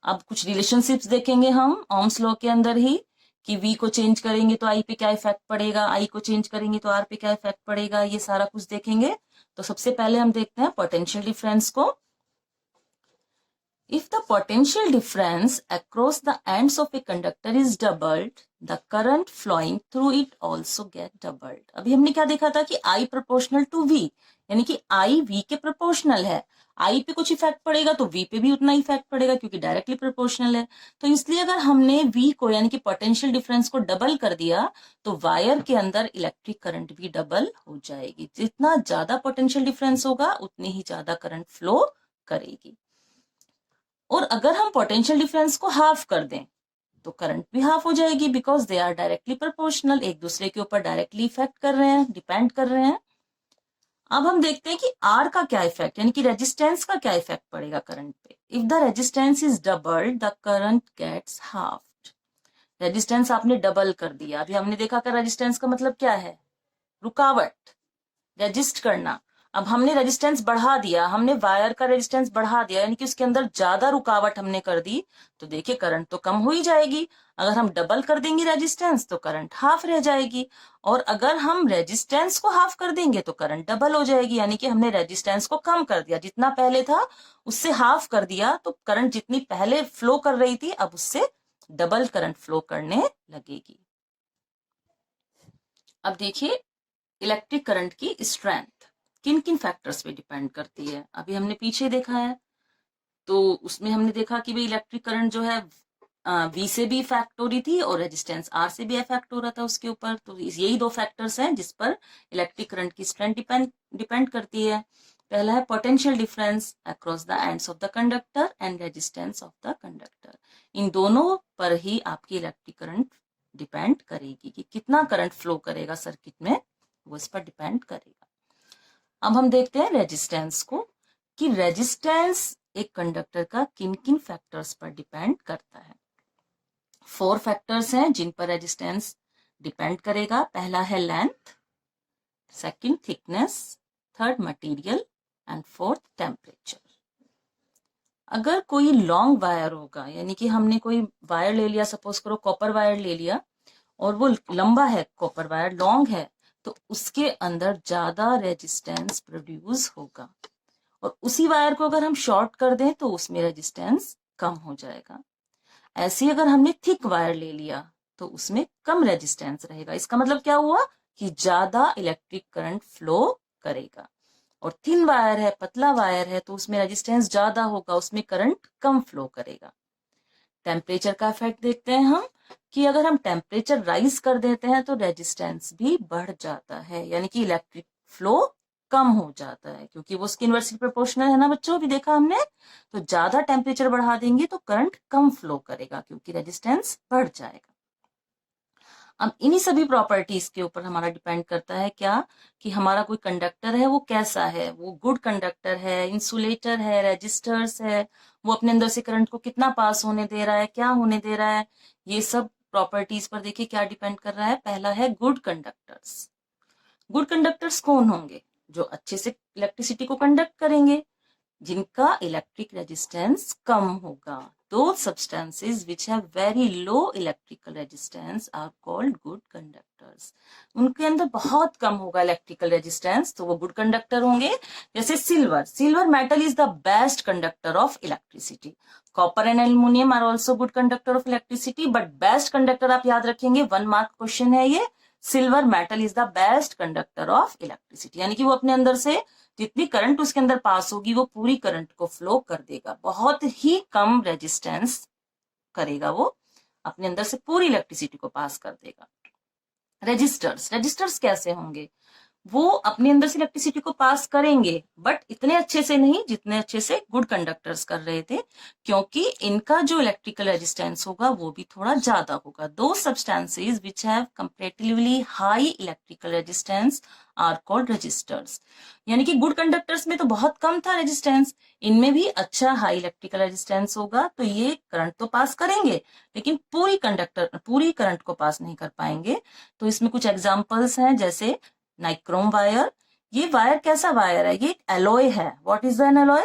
अब कुछ रिलेशनशिप्स देखेंगे हम ओम्स लॉ के अंदर ही, कि V को चेंज करेंगे तो I पे क्या इफेक्ट पड़ेगा, I को चेंज करेंगे तो R पे क्या इफेक्ट पड़ेगा, ये सारा कुछ देखेंगे। तो सबसे पहले हम देखते हैं पोटेंशियल डिफरेंस को। If the potential difference across the ends of a conductor is doubled, the current flowing through it also get doubled. अभी हमने क्या देखा था कि I प्रोपोर्शनल टू V, यानी कि I V के प्रोपोर्शनल है। I पे कुछ इफेक्ट पड़ेगा तो V पे भी उतना इफेक्ट पड़ेगा क्योंकि डायरेक्टली प्रोपोर्शनल है। तो इसलिए अगर हमने V को यानी कि पोटेंशियल डिफरेंस को डबल कर दिया तो वायर के अंदर इलेक्ट्रिक करंट भी डबल हो जाएगी। जितना ज्यादा पोटेंशियल डिफरेंस होगा उतनी ही ज्यादा करंट फ्लो करेगी। और अगर हम पोटेंशियल डिफरेंस को हाफ कर दें तो करंट भी हाफ हो जाएगी, because they are directly proportional, एक दूसरे के ऊपर डायरेक्टली इफेक्ट कर रहे हैं, डिपेंड कर रहे हैं। अब हम देखते हैं कि आर का क्या इफेक्ट, यानी कि रेजिस्टेंस का क्या इफेक्ट पड़ेगा करंट पे। If the resistance is doubled the current gets halved. Resistance आपने डबल कर दिया। अभी हमने देखा कि रेजिस्टेंस का मतलब क्या है, रुकावट, रेजिस्ट करना। अब हमने रेजिस्टेंस बढ़ा दिया, हमने वायर का रेजिस्टेंस बढ़ा दिया, यानी कि उसके अंदर ज्यादा रुकावट हमने कर दी, तो देखिए करंट तो कम हो ही जाएगी। अगर हम डबल कर देंगे रेजिस्टेंस तो करंट हाफ रह जाएगी, और अगर हम रेजिस्टेंस को हाफ कर देंगे तो करंट डबल हो जाएगी। यानी कि हमने रेजिस्टेंस को कम कर दिया, जितना पहले था उससे हाफ कर दिया, तो करंट जितनी पहले फ्लो कर रही थी अब उससे डबल करंट फ्लो करने लगेगी। अब देखिए इलेक्ट्रिक करंट की स्ट्रेंथ किन किन फैक्टर्स पे डिपेंड करती है। अभी हमने पीछे देखा है तो उसमें हमने देखा कि भाई इलेक्ट्रिक करंट जो है V से भी इफेक्ट हो रही थी और रेजिस्टेंस R से भी इफेक्ट हो रहा था उसके ऊपर। तो यही दो फैक्टर्स हैं जिस पर इलेक्ट्रिक करंट की स्ट्रेंथ डिपेंड करती है। पहला है potential difference across the ends of the conductor and resistance of the conductor. इन दोनों पर ही आपकी इलेक्ट्रिक करंट डिपेंड करेगी कि कितना करंट फ्लो करेगा सर्किट में, वो इस पर डिपेंड करेगा। अब हम देखते हैं रेजिस्टेंस को, कि रेजिस्टेंस एक कंडक्टर का किन किन फैक्टर्स पर डिपेंड करता है। 4 फैक्टर्स हैं जिन पर रेजिस्टेंस डिपेंड करेगा। पहला है length, second thickness, third material and fourth temperature. अगर कोई लॉन्ग वायर होगा, यानी कि हमने कोई वायर ले लिया, सपोज करो कॉपर वायर ले लिया, और वो लंबा है, कॉपर वायर लॉन्ग है, तो उसके अंदर ज्यादा रेजिस्टेंस प्रोड्यूस होगा। और उसी वायर को अगर हम शॉर्ट कर दें तो उसमें रेजिस्टेंस कम हो जाएगा। ऐसे अगर हमने थिक वायर ले लिया तो उसमें कम रेजिस्टेंस रहेगा। इसका मतलब क्या हुआ कि ज्यादा इलेक्ट्रिक करंट फ्लो करेगा। और थिन वायर है, पतला वायर है, तो उसमें रेजिस्टेंस ज्यादा होगा, उसमें करंट कम फ्लो करेगा। टेम्परेचर का इफेक्ट देखते हैं हम कि अगर हम टेम्परेचर राइज कर देते हैं तो रेजिस्टेंस भी बढ़ जाता है, यानी कि इलेक्ट्रिक फ्लो कम हो जाता है, क्योंकि वो उसकी इनवर्सली प्रोपोर्शनल है ना बच्चों, भी देखा हमने। तो ज्यादा टेम्परेचर बढ़ा देंगे तो करंट कम फ्लो करेगा क्योंकि रेजिस्टेंस बढ़ जाएगा। अब इन्हीं सभी प्रॉपर्टीज के ऊपर हमारा डिपेंड करता है क्या, कि हमारा कोई कंडक्टर है वो कैसा है, वो गुड कंडक्टर है, इंसुलेटर है, रेजिस्टर्स है, वो अपने अंदर से करंट को कितना पास होने दे रहा है, क्या होने दे रहा है, ये सब प्रॉपर्टीज पर देखिए क्या डिपेंड कर रहा है। पहला है गुड कंडक्टर्स। गुड कंडक्टर्स कौन होंगे? जो अच्छे से इलेक्ट्रिसिटी को कंडक्ट करेंगे, जिनका इलेक्ट्रिक रेजिस्टेंस कम होगा। Those substances which have very low electrical resistance are called good conductors. उनके अंदर बहुत कम होगा इलेक्ट्रिकल रेजिस्टेंस, तो वो गुड कंडक्टर होंगे। जैसे silver, silver metal is the best conductor of electricity. Copper and aluminium are also good conductor of electricity, but best conductor आप याद रखेंगे, 1 मार्क क्वेश्चन है ये, silver metal is the best conductor of electricity, यानी कि वो अपने अंदर से जितनी करंट उसके अंदर पास होगी वो पूरी करंट को फ्लो कर देगा, बहुत ही कम रेजिस्टेंस करेगा, वो अपने अंदर से पूरी इलेक्ट्रिसिटी को पास कर देगा। रेजिस्टर्स, रेजिस्टर्स कैसे होंगे? वो अपने अंदर से इलेक्ट्रिसिटी को पास करेंगे बट इतने अच्छे से नहीं जितने अच्छे से गुड कंडक्टर्स कर रहे थे, क्योंकि इनका जो इलेक्ट्रिकल रेजिस्टेंस होगा वो भी थोड़ा ज्यादा होगा। Those substances which have comparatively high electrical resistance are called resistors. यानी कि गुड कंडक्टर्स में तो बहुत कम था रेजिस्टेंस, इनमें भी अच्छा हाई इलेक्ट्रिकल रेजिस्टेंस होगा, तो ये करंट तो पास करेंगे लेकिन पूरी करंट को पास नहीं कर पाएंगे। तो इसमें कुछ एग्जांपल्स हैं, जैसे नाइक्रोम वायर। ये वायर कैसा वायर है? ये एक एलॉय है। What is an alloy?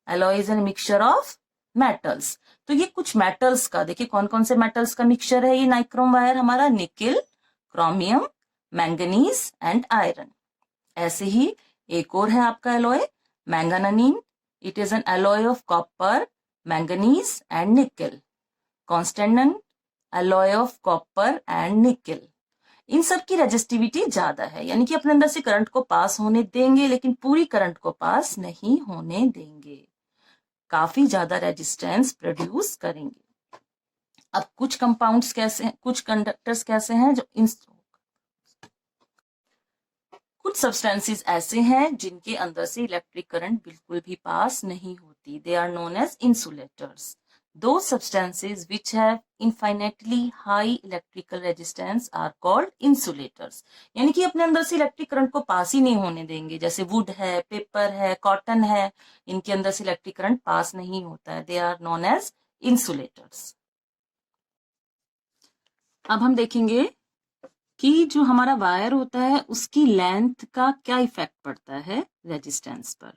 Alloy is an mixture of metals. तो ये कुछ मेटल्स का, देखिए कौन कौन से मेटल्स का मिक्सचर है ये नाइक्रोम वायर हमारा, nickel, chromium, manganese and iron. ऐसे ही एक और है आपका alloy manganin. It is an alloy of copper, manganese and nickel. Constantan, alloy of copper and nickel. इन सब की रेजिस्टिविटी ज्यादा है, यानी कि अपने अंदर से करंट को पास होने देंगे लेकिन पूरी करंट को पास नहीं होने देंगे, काफी ज्यादा रेजिस्टेंस प्रोड्यूस करेंगे। अब कुछ कंपाउंड्स कैसे हैं, कुछ कंडक्टर्स कैसे हैं जो कुछ सब्सटेंसेस ऐसे हैं जिनके अंदर से इलेक्ट्रिक करंट बिल्कुल भी पास नहीं होती। They are known as insulators. Those substances which have infinitely high electrical resistance are called insulators. यानी कि अपने अंदर से इलेक्ट्रिक करंट को पास ही नहीं होने देंगे, जैसे वुड है, पेपर है, कॉटन है, इनके अंदर से इलेक्ट्रिक करंट पास नहीं होता है। They are known as insulators. अब हम देखेंगे कि जो हमारा वायर होता है उसकी लेंथ का क्या इफेक्ट पड़ता है रेजिस्टेंस पर।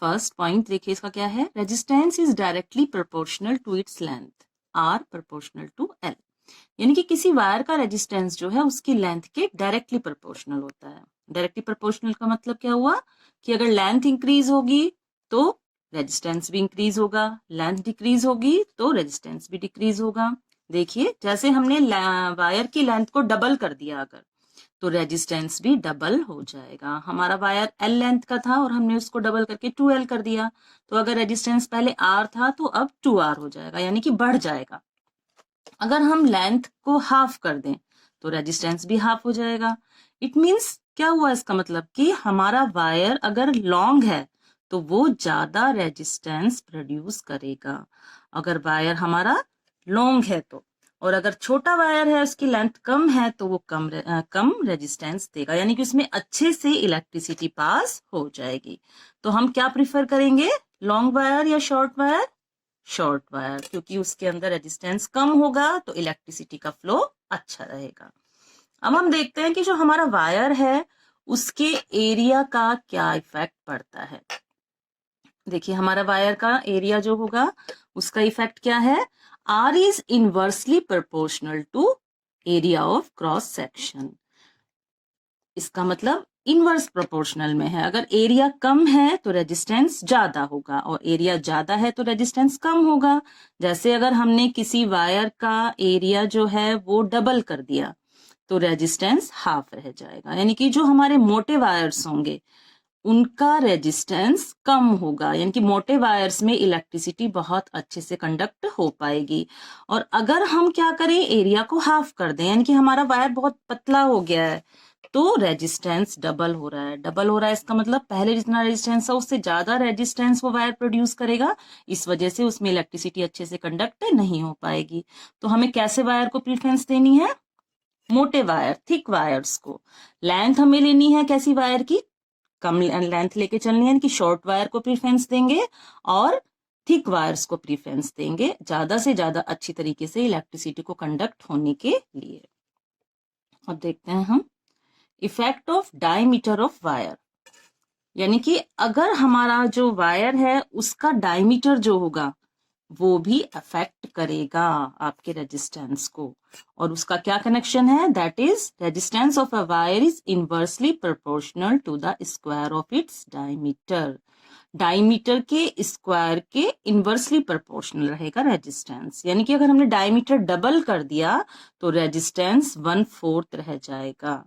फर्स्ट पॉइंट देखिए इसका क्या है, resistance is directly proportional to its length, R proportional to L. यानी कि किसी वायर का रेजिस्टेंस जो है उसकी लेंथ के डायरेक्टली प्रोपोर्शनल होता है। डायरेक्टली प्रोपोर्शनल का मतलब क्या हुआ कि अगर लेंथ इंक्रीज होगी तो रेजिस्टेंस भी इंक्रीज होगा, लेंथ डिक्रीज होगी तो रेजिस्टेंस भी डिक्रीज होगा। देखिए जैसे हमने वायर की लेंथ को डबल कर दिया अगर, तो रेजिस्टेंस भी डबल हो जाएगा। हमारा वायर एल लेंथ का था और हमने उसको डबल करके 2L कर दिया, तो अगर रेजिस्टेंस पहले R था तो अब 2R हो जाएगा, यानी कि बढ़ जाएगा। अगर हम लेंथ को हाफ कर दें तो रेजिस्टेंस भी हाफ हो जाएगा। इट मीन्स क्या हुआ इसका मतलब कि हमारा वायर अगर लॉन्ग है तो वो ज्यादा रेजिस्टेंस प्रोड्यूस करेगा, अगर वायर हमारा लॉन्ग है तो। और अगर छोटा वायर है उसकी लेंथ कम है तो वो कम रेजिस्टेंस देगा, यानी कि उसमें अच्छे से इलेक्ट्रिसिटी पास हो जाएगी। तो हम क्या प्रिफर करेंगे, लॉन्ग वायर या शॉर्ट वायर? शॉर्ट वायर, क्योंकि उसके अंदर रेजिस्टेंस कम होगा तो इलेक्ट्रिसिटी का फ्लो अच्छा रहेगा। अब हम देखते हैं कि जो हमारा वायर है उसके एरिया का क्या इफेक्ट पड़ता है। देखिए हमारा वायर का एरिया जो होगा उसका इफेक्ट क्या है, R is inversely proportional to area of cross section। इसका मतलब इनवर्स प्रोपोर्शनल में है, अगर एरिया कम है तो रेजिस्टेंस ज्यादा होगा और एरिया ज्यादा है तो रेजिस्टेंस कम होगा। जैसे अगर हमने किसी वायर का एरिया जो है वो डबल कर दिया तो रेजिस्टेंस हाफ रह जाएगा, यानी कि जो हमारे मोटे वायर्स होंगे उनका रेजिस्टेंस कम होगा, यानी कि मोटे वायर्स में इलेक्ट्रिसिटी बहुत अच्छे से कंडक्ट हो पाएगी। और अगर हम क्या करें, एरिया को हाफ कर दें, यानी कि हमारा वायर बहुत पतला हो गया है, तो रेजिस्टेंस डबल हो रहा है। डबल हो रहा है इसका मतलब पहले जितना रेजिस्टेंस है उससे ज्यादा रेजिस्टेंस वो वायर प्रोड्यूस करेगा, इस वजह से उसमें इलेक्ट्रिसिटी अच्छे से कंडक्ट नहीं हो पाएगी। तो हमें कैसे वायर को प्रेफरेंस देनी है, मोटे वायर, थिक वायर्स को। लेंथ हमें लेनी है कैसी वायर की, कम लेंथ लेके चलनी है कि शॉर्ट वायर को प्रेफरेंस देंगे और थिक वायर्स को प्रेफरेंस देंगे, ज्यादा से ज्यादा अच्छी तरीके से इलेक्ट्रिसिटी को कंडक्ट होने के लिए। अब देखते हैं हम effect of diameter of wire, यानी कि अगर हमारा जो वायर है उसका डायमीटर जो होगा वो भी अफेक्ट करेगा आपके रेजिस्टेंस को। और उसका क्या कनेक्शन है, that is resistance of a wire is inversely proportional to the square of its diameter. Diameter के स्क्वायर के इनवर्सली प्रोपोर्शनल रहेगा रेजिस्टेंस, यानी कि अगर हमने डायमीटर डबल कर दिया तो रेजिस्टेंस 1/4 रह जाएगा।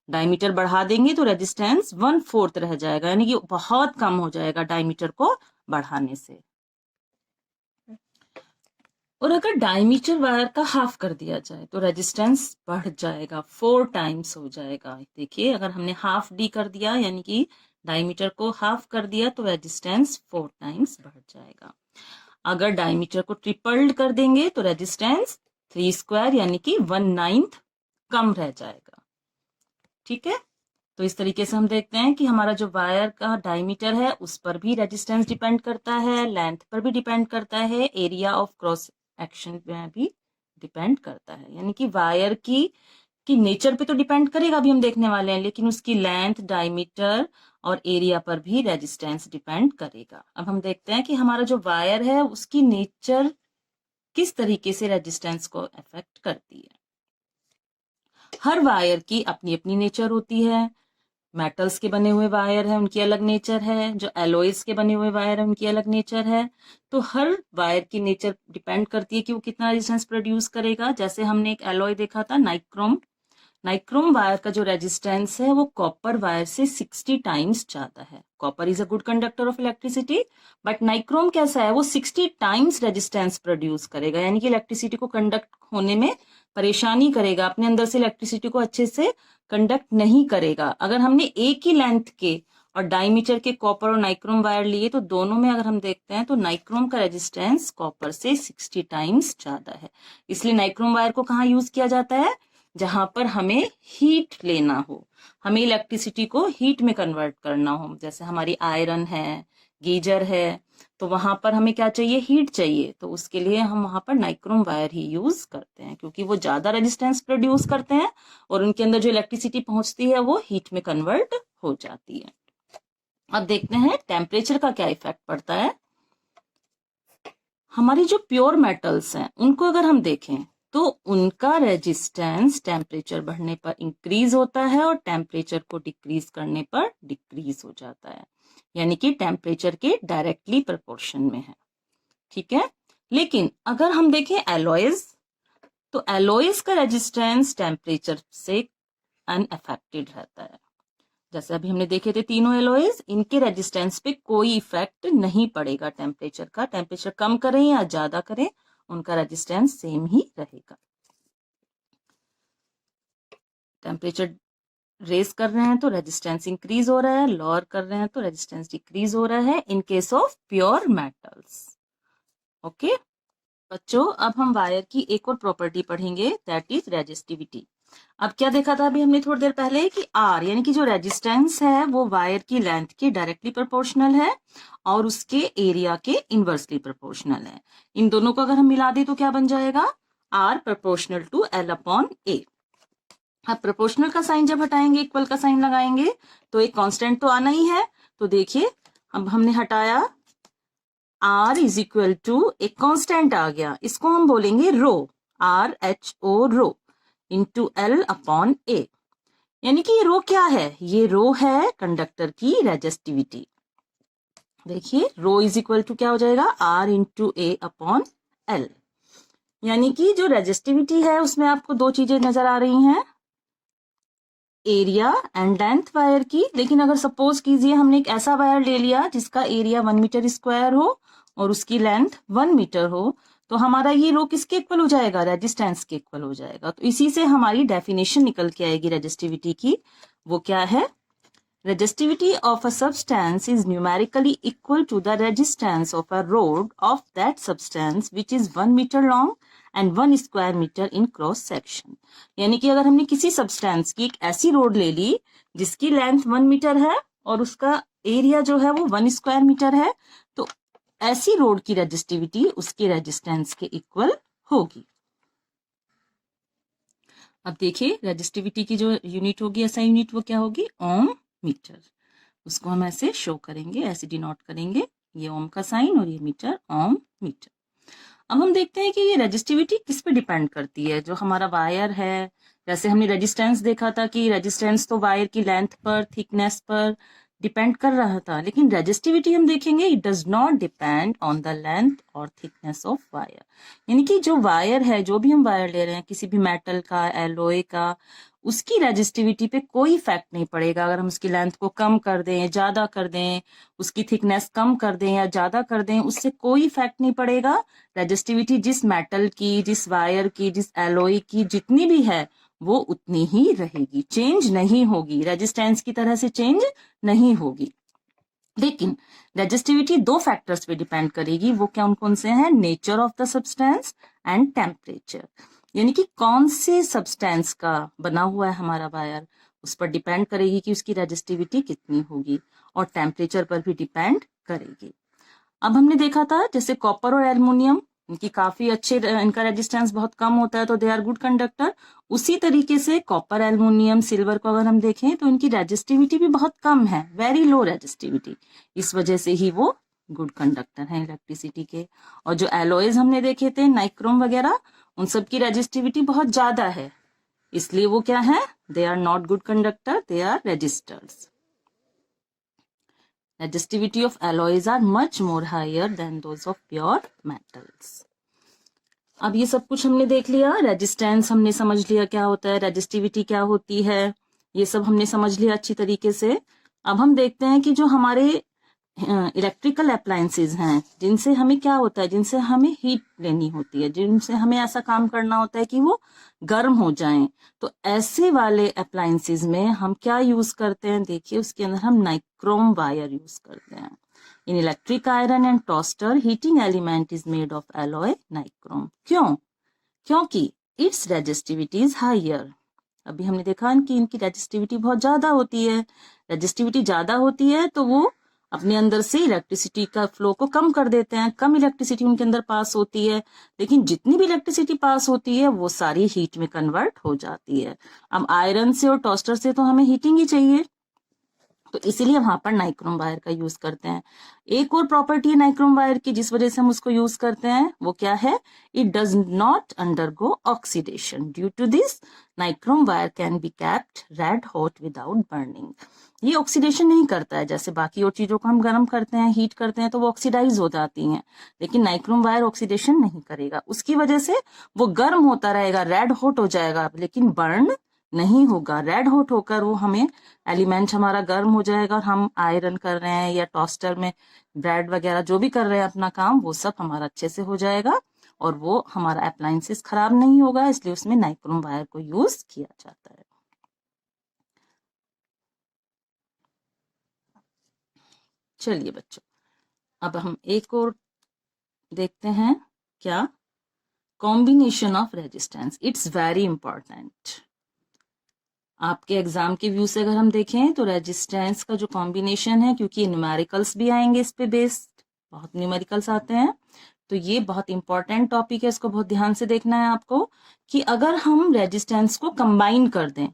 डायमीटर बढ़ा देंगे तो रेजिस्टेंस 1/4 रह जाएगा, यानी कि बहुत कम हो जाएगा डायमीटर को बढ़ाने से। और अगर डायमीटर वायर का हाफ कर दिया जाए तो रेजिस्टेंस बढ़ जाएगा, 4 टाइम्स हो जाएगा। देखिए अगर हमने हाफ डी कर दिया, यानी कि डायमीटर को हाफ कर दिया, तो रेजिस्टेंस 4 टाइम्स बढ़ जाएगा। अगर डायमीटर को ट्रिपल्ड कर देंगे तो रेजिस्टेंस 3/2 यानी कि 1/9 कम रह जाएगा। ठीक है, तो इस तरीके से हम देखते हैं कि हमारा जो वायर का डायमीटर है उस पर भी रेजिस्टेंस डिपेंड करता है, लेंथ पर भी डिपेंड करता है, एरिया ऑफ क्रॉस एक्शन में भी डिपेंड करता है। यानी कि वायर की नेचर पे तो डिपेंड करेगा, अभी हम देखने वाले हैं, लेकिन उसकी लेंथ, डायमीटर और एरिया पर भी रेजिस्टेंस डिपेंड करेगा। अब हम देखते हैं कि हमारा जो वायर है उसकी नेचर किस तरीके से रेजिस्टेंस को अफेक्ट करती है। हर वायर की अपनी अपनी नेचर होती है। मेटल्स के बने हुए वायर है, उनकी अलग नेचर है। जो एलॉयज के बने हुए वायर है उनकी अलग नेचर है। तो हर वायर की नेचर डिपेंड करती है कि वो कितना रेजिस्टेंस प्रोड्यूस करेगा। जैसे हमने एक एलॉय देखा था नाइक्रोम, नाइक्रोम वायर का जो रेजिस्टेंस है वो कॉपर वायर से 60 टाइम्स ज्यादा है। Copper is a good conductor of electricity, but nichrome कैसा है, वो 60 टाइम्स रेजिस्टेंस प्रोड्यूस करेगा, यानी कि इलेक्ट्रिसिटी को कंडक्ट होने में परेशानी करेगा, अपने अंदर से इलेक्ट्रिसिटी को अच्छे से कंडक्ट नहीं करेगा। अगर हमने एक ही लेंथ के और डायमीटर के कॉपर और नाइक्रोम वायर लिए तो दोनों में अगर हम देखते हैं तो नाइक्रोम का रेजिस्टेंस कॉपर से 60 टाइम्स ज्यादा है। इसलिए नाइक्रोम वायर को कहाँ यूज किया जाता है, जहां पर हमें हीट लेना हो, हमें इलेक्ट्रिसिटी को हीट में कन्वर्ट करना हो। जैसे हमारी आयरन है, गीजर है, तो वहां पर हमें क्या चाहिए, हीट चाहिए, तो उसके लिए हम वहां पर नाइक्रोम वायर ही यूज करते हैं, क्योंकि वो ज्यादा रेजिस्टेंस प्रोड्यूस करते हैं और उनके अंदर जो इलेक्ट्रिसिटी पहुंचती है वो हीट में कन्वर्ट हो जाती है। अब देखते हैं टेम्परेचर का क्या इफेक्ट पड़ता है। हमारी जो प्योर मेटल्स हैं उनको अगर हम देखें तो उनका रेजिस्टेंस टेम्परेचर बढ़ने पर इंक्रीज होता है और टेम्परेचर को डिक्रीज करने पर डिक्रीज हो जाता है, यानी कि टेम्परेचर के डायरेक्टली प्रोपोर्शन में है। ठीक है, लेकिन अगर हम देखें एलॉयज, तो एलॉयज का रेजिस्टेंस टेम्परेचर से अनअफेक्टेड रहता है। जैसे अभी हमने देखे थे तीनों एलॉयज, इनके रेजिस्टेंस पे कोई इफेक्ट नहीं पड़ेगा टेम्परेचर का। टेम्परेचर कम करें या ज्यादा करें उनका रेजिस्टेंस सेम ही रहेगा। टेम्परेचर रेज कर रहे हैं तो रेजिस्टेंस इंक्रीज हो रहा है, लोअर कर रहे हैं तो रेजिस्टेंस डिक्रीज हो रहा है in case of pure metals. Okay बच्चों, अब हम वायर की एक और प्रॉपर्टी पढ़ेंगे, दैट इज रेजिस्टिविटी। अब क्या देखा था अभी हमने थोड़ी देर पहले कि आर यानी कि जो रेजिस्टेंस है वो वायर की लेंथ के डायरेक्टली प्रोपोर्शनल है और उसके एरिया के इनवर्सली प्रोपोर्शनल है। इन दोनों को अगर हम मिला दें तो क्या बन जाएगा, R proportional to L upon A. अब प्रोपोर्शनल का साइन जब हटाएंगे, इक्वल का साइन लगाएंगे तो एक कांस्टेंट तो आना ही है। तो देखिए अब हमने हटाया, R इज इक्वल टू एक कांस्टेंट आ गया, इसको हम बोलेंगे rho, RHO rho into L upon A। यानी कि ये रो क्या है, ये रो है कंडक्टर की रेजिस्टिविटी। देखिए रो इज इक्वल टू क्या हो जाएगा, R into A upon L। यानी कि जो रेजिस्टिविटी है उसमें आपको दो चीजें नजर आ रही हैं, एरिया एंड लेंथ वायर की। लेकिन अगर सपोज कीजिए हमने एक ऐसा वायर ले लिया जिसका एरिया 1 मीटर स्क्वायर हो और उसकी लेंथ 1 मीटर हो, तो हमारा ये रो किसके इक्वल हो जाएगा? रेजिस्टेंस के इक्वल हो जाएगा। तो इसी से हमारी डेफिनेशन निकल के आएगी रेजिस्टिविटी की। वो क्या है? Resistivity of a substance is numerically equal to the resistance of a rod of that substance which is 1 meter long and 1 square meter in cross section। यानी कि अगर हमने किसी सब्सटेंस की एक ऐसी रोड ले ली जिसकी लेंथ 1 मीटर है और उसका एरिया जो है वो 1 स्क्वायर मीटर है, तो ऐसी रोड की रेजिस्टिविटी उसके रेजिस्टेंस के इक्वल होगी। अब देखिए रेजिस्टिविटी की जो यूनिट होगी, ऐसा यूनिट, वो क्या होगी? ओम मीटर। उसको हम ऐसे शो करेंगे, ऐसे डिनोट करेंगे, ये ओम का साइन और ये मीटर, ओम मीटर। अब हम देखते हैं कि ये रेजिस्टिविटी किस पे डिपेंड करती है। जो हमारा वायर है, जैसे हमने रेजिस्टेंस देखा था कि रेजिस्टेंस तो वायर की लेंथ पर, थिकनेस पर डिपेंड कर रहा था, लेकिन रेजिस्टिविटी हम देखेंगे it does not depend on the length और थिकनेस ऑफ वायर। यानी कि जो वायर है, जो भी हम वायर ले रहे हैं, किसी भी मेटल का, एलोय का, उसकी रेजिस्टिविटी पे कोई इफेक्ट नहीं पड़ेगा। अगर हम उसकी लेंथ को कम कर दें, ज्यादा कर दें, उसकी थिकनेस कम कर दें या ज्यादा कर दें, उससे कोई इफेक्ट नहीं पड़ेगा। रेजिस्टिविटी जिस मेटल की, जिस वायर की, जिस एलोय की जितनी भी है वो उतनी ही रहेगी, चेंज नहीं होगी, रेजिस्टेंस की तरह से चेंज नहीं होगी। लेकिन रेजिस्टिविटी दो फैक्टर्स पे डिपेंड करेगी। वो कौन कौन से हैं? Nature of the substance and temperature. यानी कि कौन से सब्सटेंस का बना हुआ है हमारा वायर, उस पर डिपेंड करेगी कि उसकी रेजिस्टिविटी कितनी होगी, और टेम्परेचर पर भी डिपेंड करेगी। अब हमने देखा था जैसे कॉपर और एल्युमिनियम, इनकी काफी अच्छे, इनका रेजिस्टेंस बहुत कम होता है तो दे आर गुड कंडक्टर। उसी तरीके से कॉपर, एल्युमिनियम, सिल्वर को अगर हम देखें तो इनकी रेजिस्टिविटी भी बहुत कम है, वेरी लो रेजिस्टिविटी। इस वजह से ही वो गुड कंडक्टर हैं इलेक्ट्रिसिटी के। और जो एलॉयज हमने देखे थे, नाइक्रोम वगैरह, उन सब की रेजिस्टिविटी बहुत ज्यादा है, इसलिए वो क्या है? They are not good conductor, they are resistors. Resistivity of alloys are much more higher than those of pure metals। अब ये सब कुछ हमने देख लिया, रेजिस्टेंस हमने समझ लिया क्या होता है, रेजिस्टिविटी क्या होती है, ये सब हमने समझ लिया अच्छी तरीके से। अब हम देखते हैं कि जो हमारे इलेक्ट्रिकल अप्लायंसेज हैं, जिनसे हमें क्या होता है, जिनसे हमें हीट लेनी होती है, जिनसे हमें ऐसा काम करना होता है कि वो गर्म हो जाएं, तो ऐसे वाले अप्लायंसेज में हम क्या यूज करते हैं? देखिए उसके अंदर हम नाइक्रोम वायर यूज करते हैं। इन electric iron and toaster heating element is made of alloy nichrome. क्यों? क्योंकि इट्स रेजिस्टिविटी इज हायर। अभी हमने देखा कि इनकी रेजिस्टिविटी बहुत ज्यादा होती है। रेजिस्टिविटी ज्यादा होती है तो वो अपने अंदर से इलेक्ट्रिसिटी का फ्लो को कम कर देते हैं, कम इलेक्ट्रिसिटी उनके अंदर पास होती है, लेकिन जितनी भी इलेक्ट्रिसिटी पास होती है वो सारी हीट में कन्वर्ट हो जाती है। अब आयरन से और टोस्टर से तो हमें हीटिंग ही चाहिए, तो इसीलिए वहां पर नाइक्रोम वायर का यूज करते हैं। एक और प्रॉपर्टी है नाइक्रोम वायर की जिस वजह से हम उसको यूज करते हैं, वो क्या है? It does not undergo oxidation. Due to this nichrome wire can be kept red hot without burning. ये ऑक्सीडेशन नहीं करता है, जैसे बाकी और चीजों को हम गर्म करते हैं, हीट करते हैं तो वो ऑक्सीडाइज हो जाती हैं, लेकिन नाइक्रोम वायर ऑक्सीडेशन नहीं करेगा। उसकी वजह से वो गर्म होता रहेगा, रेड हॉट हो जाएगा, लेकिन बर्न नहीं होगा। रेड हॉट होकर वो हमें एलिमेंट हमारा गर्म हो जाएगा और हम आयरन कर रहे हैं या टोस्टर में ब्रेड वगैरह जो भी कर रहे हैं अपना काम, वो सब हमारा अच्छे से हो जाएगा और वो हमारा अप्लायंसेस खराब नहीं होगा, इसलिए उसमें नाइक्रोम वायर को यूज किया जाता है। चलिए बच्चों, अब हम एक और देखते हैं, क्या? Combination of resistance. It's very important. आपके एग्जाम के व्यू से अगर हम देखें तो रेजिस्टेंस का जो कॉम्बिनेशन है, क्योंकि न्यूमेरिकल्स भी आएंगे इस पे बेस्ड, बहुत न्यूमेरिकल्स आते हैं, तो ये बहुत इंपॉर्टेंट टॉपिक है, इसको बहुत ध्यान से देखना है आपको। कि अगर हम रेजिस्टेंस को कंबाइन कर दें,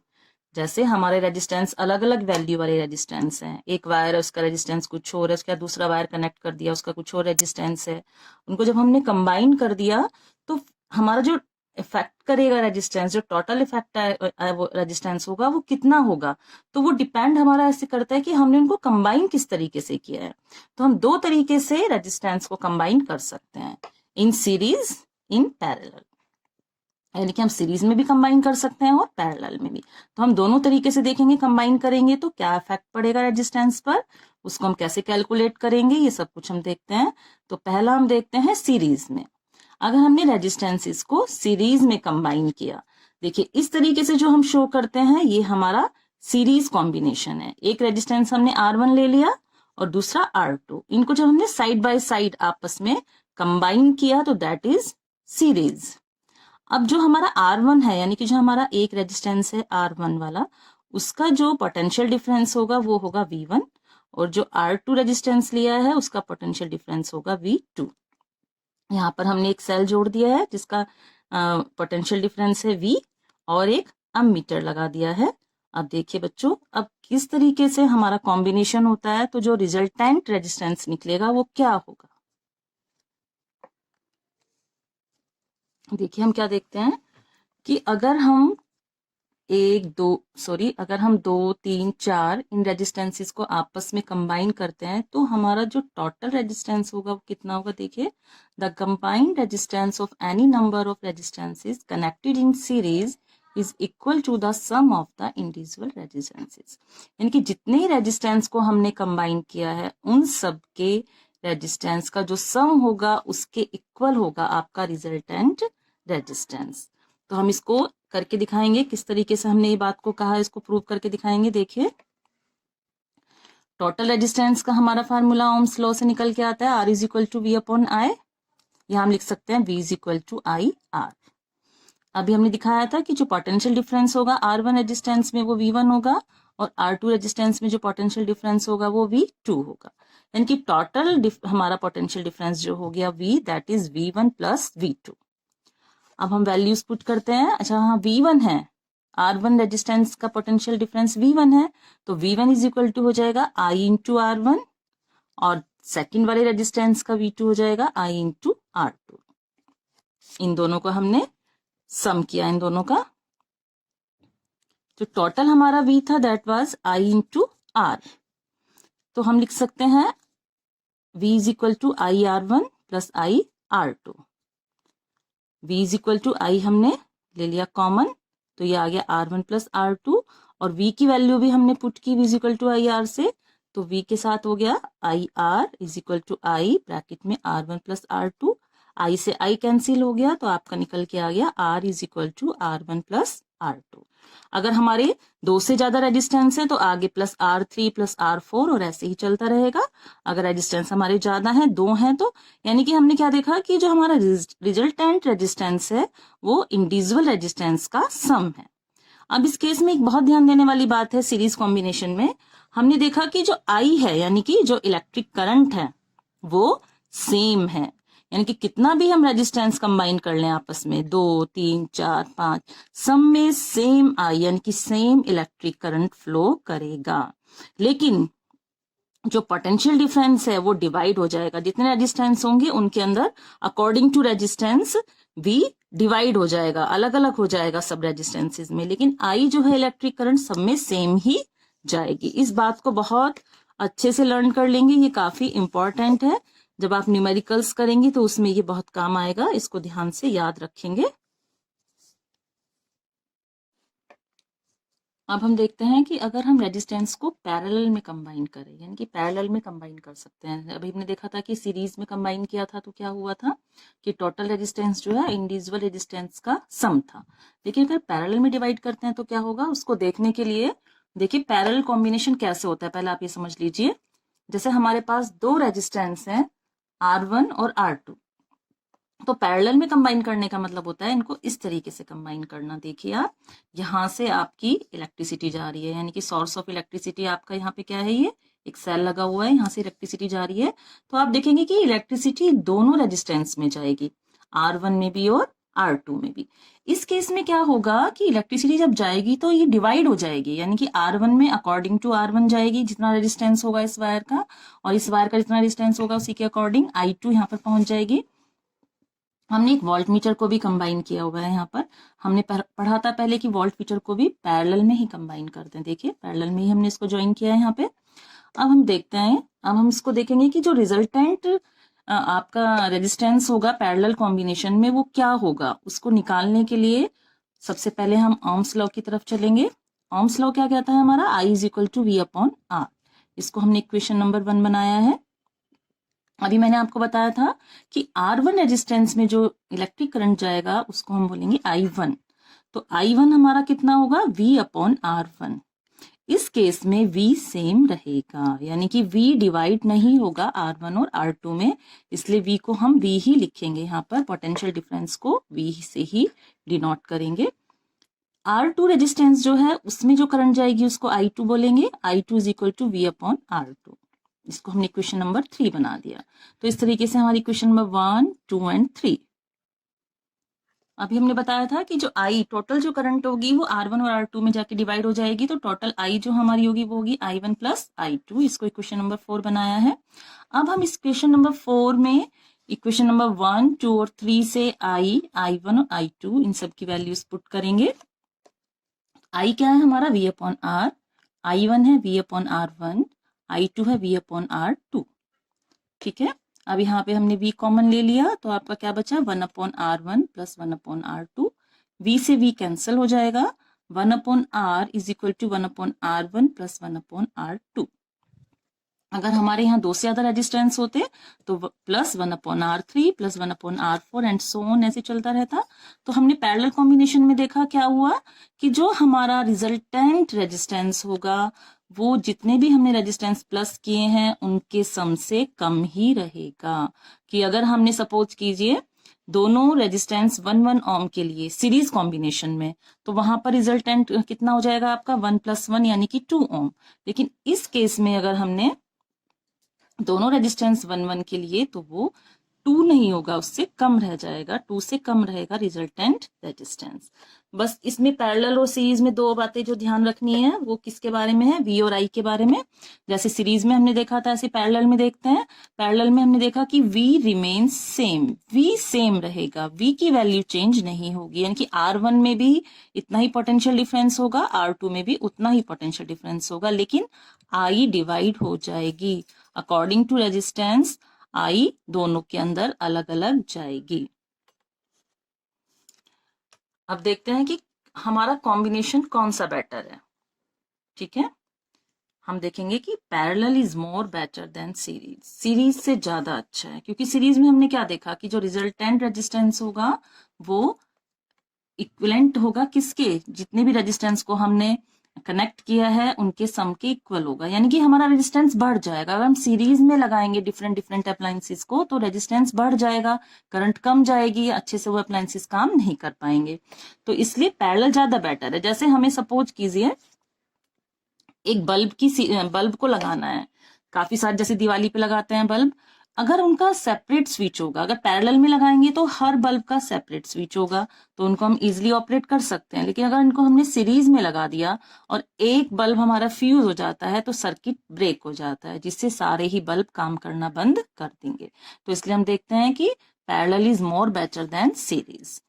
जैसे हमारे रेजिस्टेंस अलग अलग वैल्यू वाले रेजिस्टेंस हैं, एक वायर है उसका रेजिस्टेंस कुछ और है, उसका दूसरा वायर कनेक्ट कर दिया उसका कुछ और रेजिस्टेंस है, उनको जब हमने कंबाइन कर दिया तो हमारा जो इफेक्ट करेगा रेजिस्टेंस, जो टोटल इफेक्ट है वो रेजिस्टेंस होगा, वो कितना होगा, तो वो डिपेंड हमारा ऐसे करता है कि हमने उनको कंबाइन किस तरीके से किया है। तो हम दो तरीके से रेजिस्टेंस को कंबाइन कर सकते हैं, इन सीरीज, इन पैरेलल। यानी कि हम सीरीज में भी कंबाइन कर सकते हैं और पैरेलल में भी। तो हम दोनों तरीके से देखेंगे, कंबाइन करेंगे तो क्या इफेक्ट पड़ेगा रेजिस्टेंस पर, उसको हम कैसे कैलकुलेट करेंगे, ये सब कुछ हम देखते हैं। तो पहला हम देखते हैं सीरीज में। अगर हमने रेजिस्टेंसेस को सीरीज में कंबाइन किया, देखिए इस तरीके से जो हम शो करते हैं, ये हमारा सीरीज कॉम्बिनेशन है। एक रेजिस्टेंस हमने R1 ले लिया और दूसरा R2, इनको जब हमने साइड बाय साइड आपस में कंबाइन किया तो दैट इज सीरीज। अब जो हमारा R1 है, यानी कि जो हमारा एक रेजिस्टेंस है R1 वाला, उसका जो पोटेंशियल डिफरेंस होगा वो होगा V1, और जो R2 रेजिस्टेंस लिया है उसका पोटेंशियल डिफरेंस होगा V2। यहाँ पर हमने एक सेल जोड़ दिया है जिसका पोटेंशियल डिफरेंस है V, और एक अमीटर लगा दिया है। अब देखिए बच्चों, अब किस तरीके से हमारा कॉम्बिनेशन होता है, तो जो रिजल्टेंट रेजिस्टेंस निकलेगा वो क्या होगा। देखिए हम क्या देखते हैं कि अगर हम अगर हम 2, 3, 4 इन रेजिस्टेंसेस को आपस में कंबाइन करते हैं तो हमारा जो टोटल रेजिस्टेंस होगा वो कितना होगा। देखिए, the combined resistance of any number of resistances connected in series is equal to the sum of the individual resistances. यानी कि जितने रेजिस्टेंस को हमने कंबाइन किया है उन सब के रेजिस्टेंस का जो सम होगा उसके इक्वल होगा आपका रिजल्टेंट रेजिस्टेंस। तो हम इसको करके दिखाएंगे, किस तरीके से हमने ये बात को कहा, इसको प्रूव करके दिखाएंगे। देखिए, टोटल रेजिस्टेंस का हमारा फार्मूला ओम्स लॉ से निकल के आता है, R is equal to V upon I। यहां हम लिख सकते हैं V is equal to IR। अभी हमने दिखाया था कि जो पोटेंशियल डिफरेंस होगा R1 रेजिस्टेंस में वो V1 होगा, और R2 रेजिस्टेंस में जो पोटेंशियल डिफरेंस होगा वो V2 होगा। यानी कि टोटल हमारा पोटेंशियल डिफरेंस जो हो गया V, that is V1 plus V2। अब हम वैल्यूज पुट करते हैं। अच्छा, हाँ V1 है, R1 रेजिस्टेंस का पोटेंशियल डिफरेंस V1 है, तो V1 इज इक्वल टू हो जाएगा I इंटू R1, और सेकेंड वाले रेजिस्टेंस का V2 हो जाएगा I इंटू R2। इन दोनों को हमने सम किया, इन दोनों का जो टोटल हमारा V था that was I into R। तो हम लिख सकते हैं V is equal to IR1 plus IR2। V is equal to I हमने ले लिया कॉमन, तो ये आ गया R1 प्लस R2, और V की वैल्यू भी हमने पुट की V is equal to IR से, तो V के साथ हो गया IR is equal to I bracket में R1 प्लस R2। I से I कैंसिल हो गया तो आपका निकल के आ गया R is equal to R1 plus R2। अगर हमारे 2 से ज्यादा रेजिस्टेंस है तो आगे प्लस R3 प्लस R4 और ऐसे ही चलता रहेगा। अगर रेजिस्टेंस हमारे ज्यादा है, 2 हैं, तो यानी कि हमने क्या देखा कि जो हमारा रिजल्टेंट रेजिस्टेंस है वो इंडिविजुअल रेजिस्टेंस का सम है। अब इस केस में एक बहुत ध्यान देने वाली बात है, सीरीज कॉम्बिनेशन में हमने देखा कि जो I है यानी कि जो इलेक्ट्रिक करंट है वो सेम है। यानी कि कितना भी हम रेजिस्टेंस कंबाइन कर लें आपस में, 2, 3, 4, 5, सब में सेम I यानी कि सेम इलेक्ट्रिक करंट फ्लो करेगा। लेकिन जो पोटेंशियल डिफरेंस है वो डिवाइड हो जाएगा। जितने रेजिस्टेंस होंगे उनके अंदर अकॉर्डिंग टू रेजिस्टेंस भी डिवाइड हो जाएगा, अलग अलग हो जाएगा सब रेजिस्टेंसेस में, लेकिन I जो है इलेक्ट्रिक करंट सब में सेम ही जाएगी। इस बात को बहुत अच्छे से लर्न कर लेंगे, ये काफी इंपॉर्टेंट है। जब आप न्यूमेरिकल्स करेंगे तो उसमें ये बहुत काम आएगा, इसको ध्यान से याद रखेंगे। अब हम देखते हैं कि अगर हम रेजिस्टेंस को पैरेलल में कंबाइन करें, यानी कि पैरेलल में कंबाइन कर सकते हैं। अभी हमने देखा था कि सीरीज में कंबाइन किया था तो क्या हुआ था कि टोटल रेजिस्टेंस जो है इंडिविजुअल रेजिस्टेंस का सम था। लेकिन अगर पैरेलल में डिवाइड करते हैं तो क्या होगा, उसको देखने के लिए देखिए पैरेलल कॉम्बिनेशन कैसे होता है, पहले आप ये समझ लीजिए। जैसे हमारे पास 2 रेजिस्टेंस हैं R1 और R2, तो पैरेलल में कंबाइन करने का मतलब होता है इनको इस तरीके से कंबाइन करना। देखिए आप, यहाँ से आपकी इलेक्ट्रिसिटी जा रही है, यानी कि सोर्स ऑफ इलेक्ट्रिसिटी आपका यहाँ पे क्या है, ये एक सेल लगा हुआ है, यहाँ से इलेक्ट्रिसिटी जा रही है। तो आप देखेंगे कि इलेक्ट्रिसिटी दोनों रेजिस्टेंस में जाएगी, R1 में भी और R2 में भी। इस केस में क्या होगा कि इलेक्ट्रिसिटी जब जाएगी तो ये डिवाइड हो जाएगी, यानी कि R1 में अकॉर्डिंग टू R1 जाएगी जितना रेजिस्टेंस होगा इस वायर का, और इस वायर का जितना रेजिस्टेंस होगा उसी के अकॉर्डिंग I2 यहाँ पर पहुंच जाएगी। हमने एक वोल्ट मीटर को भी कंबाइन किया हुआ है। यहाँ पर हमने पढ़ा था पहले कि वोल्ट मीटर को भी पैरेलल में ही कंबाइन करते हैं। देखिए पैरेलल में ही हमने इसको ज्वाइन किया है यहाँ पे। अब हम देखते हैं, अब हम इसको देखेंगे कि जो रिजल्टेंट आपका रेजिस्टेंस होगा पैरेलल कॉम्बिनेशन में, वो क्या होगा उसको निकालने के लिए सबसे पहले हम ओम्स लॉ की तरफ चलेंगे। ओम्स लॉ क्या कहता है हमारा, I is equal to V upon R। इसको हमने इक्वेशन नंबर 1 बनाया है। अभी मैंने आपको बताया था कि R1 रेजिस्टेंस में जो इलेक्ट्रिक करंट जाएगा उसको हम बोलेंगे I1। तो I1 हमारा कितना होगा, V अपॉन R1। इस केस में V सेम रहेगा, यानी कि V डिवाइड नहीं होगा R1 और R2 में, इसलिए V को हम V ही लिखेंगे। यहाँ पर पोटेंशियल डिफरेंस को V से ही डिनोट करेंगे। R2 रेजिस्टेंस जो है उसमें जो करंट जाएगी उसको I2 बोलेंगे। I2 is equal to V upon R2। इसको हमने इक्वेशन नंबर 3 बना दिया। तो इस तरीके से हमारी इक्वेशन नंबर 1, 2 एंड 3। अभी हमने बताया था कि जो I टोटल जो करंट होगी वो R1 और R2 में जाके डिवाइड हो जाएगी, तो टोटल I जो हमारी होगी वो होगी I1 प्लस I2। इसको इक्वेशन नंबर 4 बनाया है। अब हम इस इक्वेशन नंबर 4 में इक्वेशन नंबर 1, 2 और 3 से I1 और I2 इन सब की वैल्यूज पुट करेंगे। I क्या है हमारा, V अपॉन R। I1 है V अपॉन R1। I2 है V अपॉन R2। ठीक है, अब यहाँ पे हमने V कॉमन ले लिया तो आपका क्या बचा, 1 upon R1 plus 1 upon R2। V से V कैंसिल हो जाएगा। 1 upon R is equal to 1 upon R1 plus 1 upon R2। अगर हमारे यहाँ 2 से ज्यादा रेजिस्टेंस होते तो plus 1 upon R3 plus 1 upon R4 and so on ऐसे चलता रहता। तो हमने पैरेलल कॉम्बिनेशन में देखा क्या हुआ कि जो हमारा रिजल्टेंट रेजिस्टेंस होगा वो जितने भी हमने रेजिस्टेंस प्लस किए हैं उनके सम से कम ही रहेगा। कि अगर हमने सपोज कीजिए दोनों रेजिस्टेंस 1 ओम के लिए सीरीज कॉम्बिनेशन में, तो वहां पर रिजल्टेंट कितना हो जाएगा आपका 1 प्लस 1 यानी कि 2 ओम। लेकिन इस केस में अगर हमने दोनों रेजिस्टेंस 1 के लिए तो वो 2 नहीं होगा, उससे कम रह जाएगा, 2 से कम रहेगा रिजल्टेंट रेजिस्टेंस। बस इसमें पैरेलल और सीरीज में 2 बातें जो ध्यान रखनी है वो किसके बारे में है, V और I के बारे में। जैसे सीरीज में हमने देखा था ऐसे पैरेलल में देखते हैं। पैरेलल में हमने देखा कि V remains same, V same रहेगा, V की वैल्यू चेंज नहीं होगी, यानी कि R1 में भी इतना ही पोटेंशियल डिफरेंस होगा, R2 में भी उतना ही पोटेंशियल डिफरेंस होगा, लेकिन I डिवाइड हो जाएगी अकॉर्डिंग टू रेजिस्टेंस। I दोनों के अंदर अलग अलग जाएगी। अब देखते हैं कि हमारा कॉम्बिनेशन कौन सा बेटर है। ठीक है, हम देखेंगे कि parallel is more better than series, series से ज्यादा अच्छा है, क्योंकि सीरीज में हमने क्या देखा कि जो रिजल्टेंट रेजिस्टेंस होगा वो इक्विवेलेंट होगा किसके, जितने भी रेजिस्टेंस को हमने कनेक्ट किया है उनके सम के इक्वल होगा, यानी कि हमारा रेजिस्टेंस बढ़ जाएगा। अगर हम सीरीज में लगाएंगे डिफरेंट डिफरेंट अप्लायंसेस को तो रेजिस्टेंस बढ़ जाएगा, करंट कम जाएगी, अच्छे से वो अप्लायंसेस काम नहीं कर पाएंगे। तो इसलिए पैरेलल ज्यादा बेटर है। जैसे हमें सपोज कीजिए एक बल्ब को लगाना है, काफी सारे जैसे दिवाली पे लगाते हैं बल्ब, अगर उनका सेपरेट स्विच होगा, अगर पैरेलल में लगाएंगे तो हर बल्ब का सेपरेट स्विच होगा तो उनको हम इजीली ऑपरेट कर सकते हैं। लेकिन अगर इनको हमने सीरीज में लगा दिया और एक बल्ब हमारा फ्यूज हो जाता है तो सर्किट ब्रेक हो जाता है, जिससे सारे ही बल्ब काम करना बंद कर देंगे। तो इसलिए हम देखते हैं कि parallel is more better than series.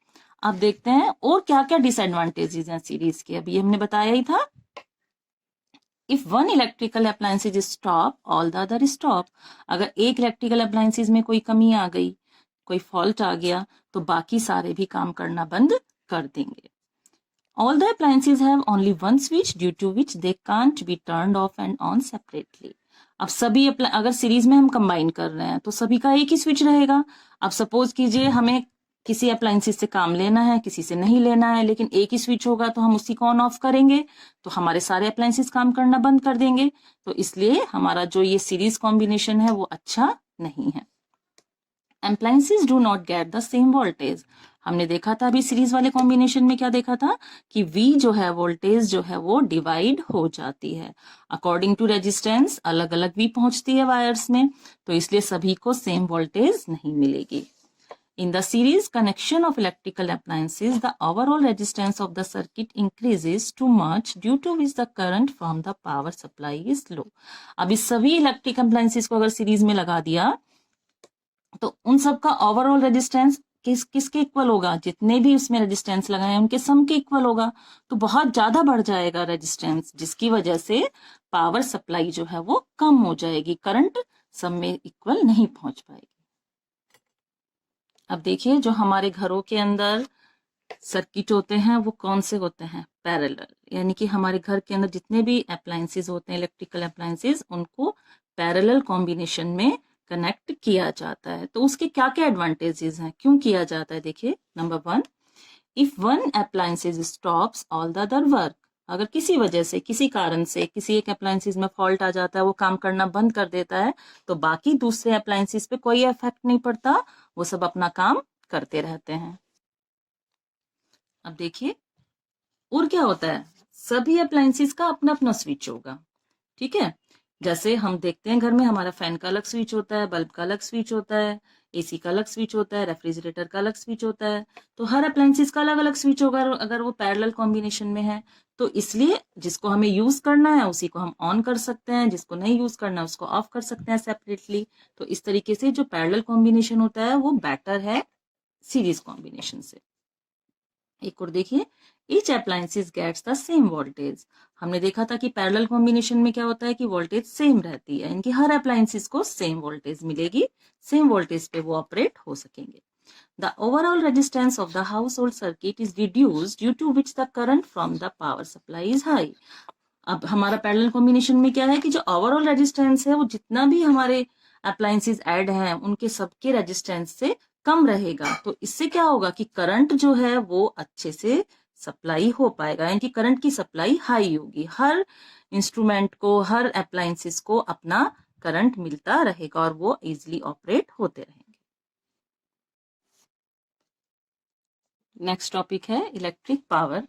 अब देखते हैं और क्या क्या डिसएडवांटेजेस हैं सीरीज के। अभी हमने बताया ही था, if one electrical appliances is stop all the other stop. अगर एक इलेक्ट्रिकल अप्लायंसेज में कोई कमी आ गई, कोई फॉल्ट आ गया, तो बाकी सारे भी काम करना बंद कर देंगे। All the appliances have only one switch due to which they can't be turned off and on separately. अब सभी अगर सीरीज में हम कंबाइन कर रहे हैं तो सभी का एक ही स्विच रहेगा। अब सपोज कीजिए हमें किसी अप्लायंसेस से काम लेना है, किसी से नहीं लेना है, लेकिन एक ही स्विच होगा तो हम उसी को ऑन ऑफ करेंगे तो हमारे सारे अप्लायंसेस काम करना बंद कर देंगे। तो इसलिए हमारा जो ये सीरीज कॉम्बिनेशन है वो अच्छा नहीं है। Appliances do not get the same voltage. हमने देखा था अभी सीरीज वाले कॉम्बिनेशन में क्या देखा था कि V जो है वोल्टेज जो है वो डिवाइड हो जाती है अकॉर्डिंग टू रेजिस्टेंस, अलग अलग V पहुंचती है वायर्स में, तो इसलिए सभी को सेम वोल्टेज नहीं मिलेगी। In the series connection of electrical appliances, the overall resistance of the circuit increases too much due to which the current from the power supply is low. अब इस सभी इलेक्ट्रिक अप्लायंसेस को अगर series में लगा दिया तो उन सब का ओवरऑल रेजिस्टेंस किसके इक्वल होगा, जितने भी उसमें रेजिस्टेंस लगाए उनके सम के इक्वल होगा। तो बहुत ज्यादा बढ़ जाएगा रेजिस्टेंस, जिसकी वजह से पावर सप्लाई जो है वो कम हो जाएगी, करंट सब में इक्वल नहीं पहुंच पाएगी। अब देखिए जो हमारे घरों के अंदर सर्किट होते हैं वो कौन से होते हैं, पैरेलल, यानी कि हमारे घर के अंदर जितने भी अप्लायंसेस होते हैं, इलेक्ट्रिकल अप्लायंसेस, उनको पैरेलल कॉम्बिनेशन में कनेक्ट किया जाता है। तो उसके क्या क्या एडवांटेजेस हैं, क्यों किया जाता है? देखिए, number 1, if one appliances stops all the other work, अगर किसी वजह से, किसी कारण से किसी एक अप्लायंसेस में फॉल्ट आ जाता है, वो काम करना बंद कर देता है, तो बाकी दूसरे अप्लायंसेस पे कोई इफेक्ट नहीं पड़ता, वो सब अपना काम करते रहते हैं। अब देखिए और क्या होता है, सभी अप्लायंसेस का अपना अपना स्विच होगा, ठीक है। जैसे हम देखते हैं घर में हमारा फैन का अलग स्विच होता है, बल्ब का अलग स्विच होता है, एसी का अलग स्विच होता है, रेफ्रिजरेटर का अलग स्विच होता है। तो हर अप्लायंसेस का अलग अलग स्विच होगा अगर वो पैरेलल कॉम्बिनेशन में है। तो इसलिए जिसको हमें यूज करना है उसी को हम ऑन कर सकते हैं, जिसको नहीं यूज करना है उसको ऑफ कर सकते हैं सेपरेटली। तो इस तरीके से जो पैरेलल कॉम्बिनेशन होता है वो बेटर है सीरीज कॉम्बिनेशन से। एक और देखिए, each appliances gets the same voltage. हमने देखा था कि पैरेलल कॉम्बिनेशन में क्या होता है कि वोल्टेज सेम रहती है, इनकी हर अप्लायंसेस को सेम वोल्टेज मिलेगी, सेम वोल्टेज पे वो ऑपरेट हो सकेंगे। The overall resistance of the household circuit is reduced due to which the current from the power supply is high. अब हमारा पैरेलल कॉम्बिनेशन में क्या है कि जो ओवरऑल रेजिस्टेंस है वो जितना भी हमारे अप्लायंसेस ऐड हैं उनके सबके रेजिस्टेंस से कम रहेगा। तो इससे क्या होगा कि करंट जो है वो अच्छे से सप्लाई हो पाएगा, यानी कि करंट की सप्लाई हाई होगी, हर इंस्ट्रूमेंट को, हर अप्लायंसेस को अपना करंट मिलता रहेगा और वो इजिली ऑपरेट होते रहेंगे। नेक्स्ट टॉपिक है electric power.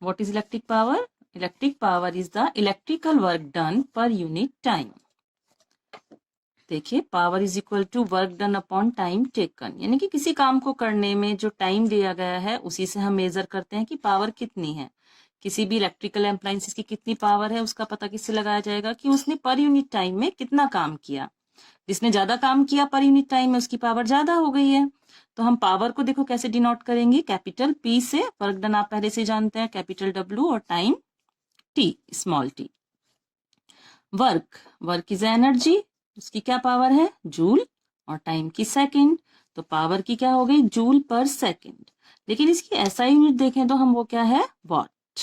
What is electric power? Electric power is the electrical work done per unit time. देखिए, power is equal to work done upon time taken, यानी कि किसी काम को करने में जो टाइम दिया गया है उसी से हम मेजर करते हैं कि पावर कितनी है। किसी भी इलेक्ट्रिकल अप्लायंसेस की कितनी पावर है उसका पता किससे लगाया जाएगा कि उसने पर यूनिट टाइम में कितना काम किया। जिसने ज्यादा काम किया पर यूनिट टाइम में उसकी पावर ज्यादा हो गई है। तो हम पावर को देखो कैसे डिनोट करेंगे, कैपिटल पी से, वर्क डन आप पहले से जानते हैं, कैपिटल डब्ल्यू, और time T, small T. Work is energy, उसकी क्या पावर है, जूल, और टाइम की सेकंड, तो पावर की क्या हो गई, जूल पर सेकंड। लेकिन इसकी ऐसा यूनिट देखें तो हम वो क्या है, वॉट।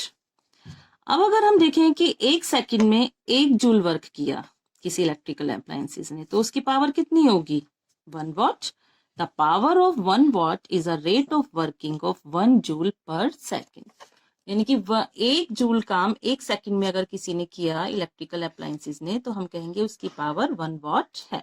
अब अगर हम देखें कि एक सेकंड में 1 जूल वर्क किया किसी इलेक्ट्रिकल अप्लायंसेस ने, तो उसकी पावर कितनी होगी, 1 what. The power of 1 what is a rate of working of 1 joule पर सेकंड, यानी कि 1 जूल काम 1 सेकंड में अगर किसी ने किया इलेक्ट्रिकल अप्लायंसेस ने, तो हम कहेंगे उसकी पावर 1 वॉट है।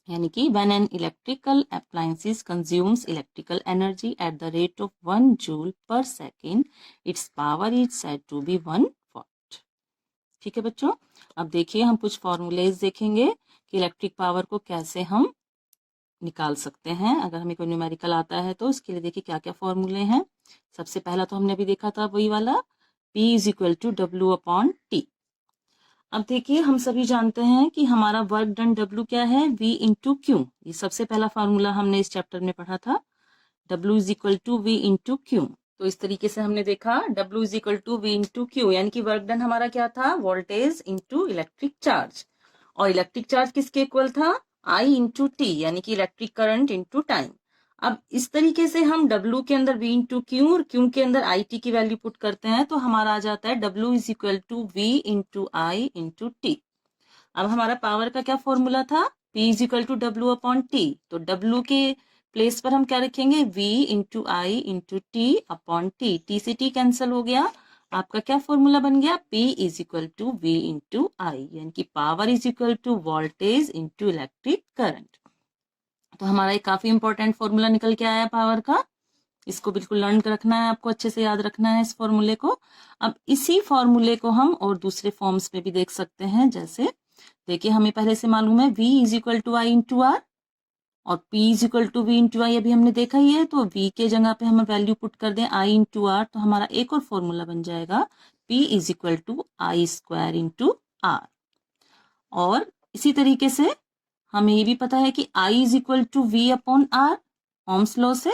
यानी कि when an electrical appliances consumes electrical energy at the rate of 1 joule per second, its power is said to be 1 watt. ठीक है बच्चों, अब देखिए हम कुछ फॉर्मूलेज देखेंगे कि इलेक्ट्रिक पावर को कैसे हम निकाल सकते हैं। अगर हमें कोई न्यूमेरिकल आता है तो इसके लिए देखिए क्या क्या फॉर्मूले हैं। सबसे पहला तो हमने अभी देखा था वही वाला, P is equal to W upon T. अब देखिए हम सभी जानते हैं कि हमारा वर्क डन W क्या है, V इंटू क्यू। ये सबसे पहला फार्मूला हमने इस चैप्टर में पढ़ा था, W is equal to V into Q. तो इस तरीके से हमने देखा W is equal to V into Q, यानी कि वर्क डन हमारा क्या था, वोल्टेज इंटू इलेक्ट्रिक चार्ज, और इलेक्ट्रिक चार्ज किसके इक्वल था, I इंटू टी, यानी कि इलेक्ट्रिक करंट इंटू टाइम। अब इस तरीके से हम W के अंदर V इंटू क्यू और Q के अंदर आई टी की वैल्यू पुट करते हैं, तो हमारा आ जाता है W is equal to V into I into T. अब हमारा पावर का क्या फॉर्मूला था, P is equal to W upon T, तो W के प्लेस पर हम क्या रखेंगे, V into I into T upon T, T से टी कैंसिल हो गया, आपका क्या फॉर्मूला बन गया, P is equal to V into I, यानी कि power is equal to voltage into electric current. तो हमारा एक काफी इंपॉर्टेंट फॉर्मूला निकल के आया पावर का, इसको बिल्कुल लर्न कर रखना है, आपको अच्छे से याद रखना है इस फॉर्मूले को। अब इसी फॉर्मूले को हम और दूसरे फॉर्म्स में भी देख सकते हैं, जैसे देखिए हमें पहले से मालूम है V is equal to I into R, और P is equal to V into I अभी हमने देखा ही है, तो V के जगह पे हम वैल्यू पुट कर दें I इंटू आर, तो हमारा एक और फॉर्मूला बन जाएगा P is equal to I square into R. और इसी तरीके से हमें ये भी पता है कि I is equal to V upon R, Ohm's law से।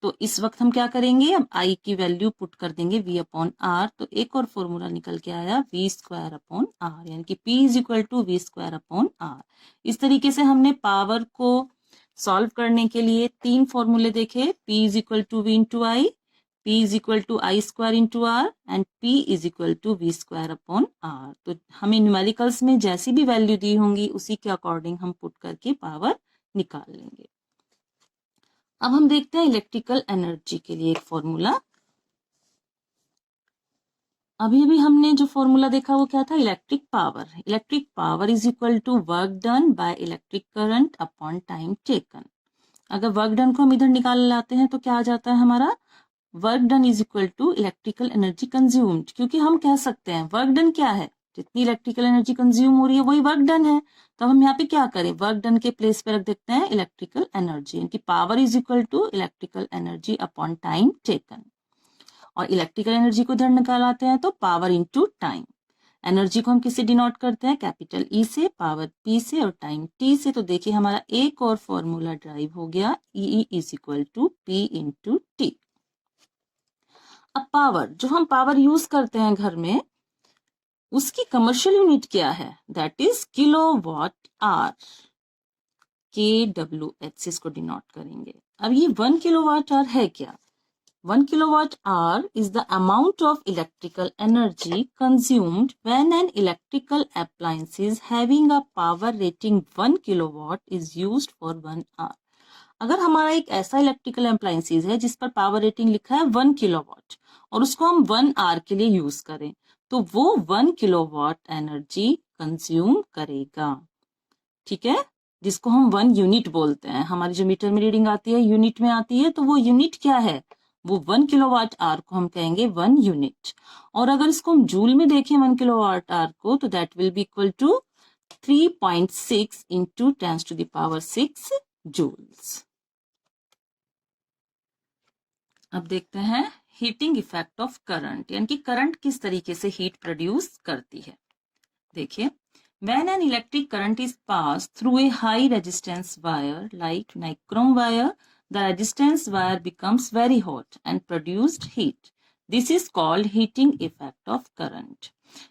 तो इस वक्त हम क्या करेंगे, अब I की वैल्यू पुट कर देंगे V अपॉन आर, तो एक और फॉर्मूला निकल के आया V स्क्वायर अपॉन आर, यानी कि P is equal to V square upon R. इस तरीके से हमने पावर को सॉल्व करने के लिए 3 फॉर्मूले देखे, P is equal to V into I, P is equal to I square into R and P is equal to V square upon R. तो हमें न्यूमेरिकल्स में जैसी भी वैल्यू दी होंगी उसी के अकॉर्डिंग हम पुट करके पावर निकाल लेंगे। अब हम देखते हैं इलेक्ट्रिकल एनर्जी के लिए एक फॉर्मूला। अभी अभी हमने जो फॉर्मूला देखा वो क्या था, electric power. Electric power is equal to work done by electric current upon time taken. अगर वर्क डन को हम इधर निकाल लाते हैं तो क्या आ जाता है हमारा, work done is equal to electrical energy consumed, क्योंकि हम कह सकते हैं वर्क डन क्या है, जितनी इलेक्ट्रिकल एनर्जी कंज्यूम हो रही है वही वर्क डन है। तो हम यहाँ पे क्या करें, वर्क डन के प्लेस पे रख देते हैं इलेक्ट्रिकल एनर्जी, यानी कि power is equal to electrical energy upon time taken. और इलेक्ट्रिकल एनर्जी को इधर निकालते हैं तो पावर इंटू टाइम। एनर्जी को हम किससे डिनोट करते हैं, कैपिटल ई से, पावर पी से और टाइम टी से। तो देखिए हमारा एक और फॉर्मूला ड्राइव हो गया, E is equal to P into T. अब पावर, जो हम पावर यूज करते हैं घर में, उसकी कमर्शियल यूनिट क्या है, that is kilowatt hour, KWH से इसको डिनोट करेंगे। अब ये 1 किलोवाट आवर है क्या, 1 kilowatt hour is the amount of electrical energy consumed when an electrical appliance is having a power rating 1 kilowatt is used for 1 hour। अगर हमारा एक ऐसा इलेक्ट्रिकल अप्लायंसेस है जिस पर पावर रेटिंग लिखा है 1 किलोवाट और उसको हम 1 आवर के लिए यूज करें तो वो 1 किलोवाट एनर्जी कंज्यूम करेगा। ठीक है, जिसको हम 1 यूनिट बोलते हैं। हमारी जो मीटर में रीडिंग आती है यूनिट में आती है, तो वो यूनिट क्या है, वो 1 किलोवाट आवर को हम कहेंगे 1 यूनिट। और अगर इसको हम जूल में देखें 1 किलोवाट आवर को, तो that will be equal to 3.6 into 10 to the power 6 joules. अब देखते हैं हीटिंग इफेक्ट ऑफ करंट, यानी कि करंट किस तरीके से हीट प्रोड्यूस करती है। देखिए, when an electric current is passed through a high resistance wire like nichrome wire, the resistance wire becomes very hot and produced heat. This is called heating effect of current.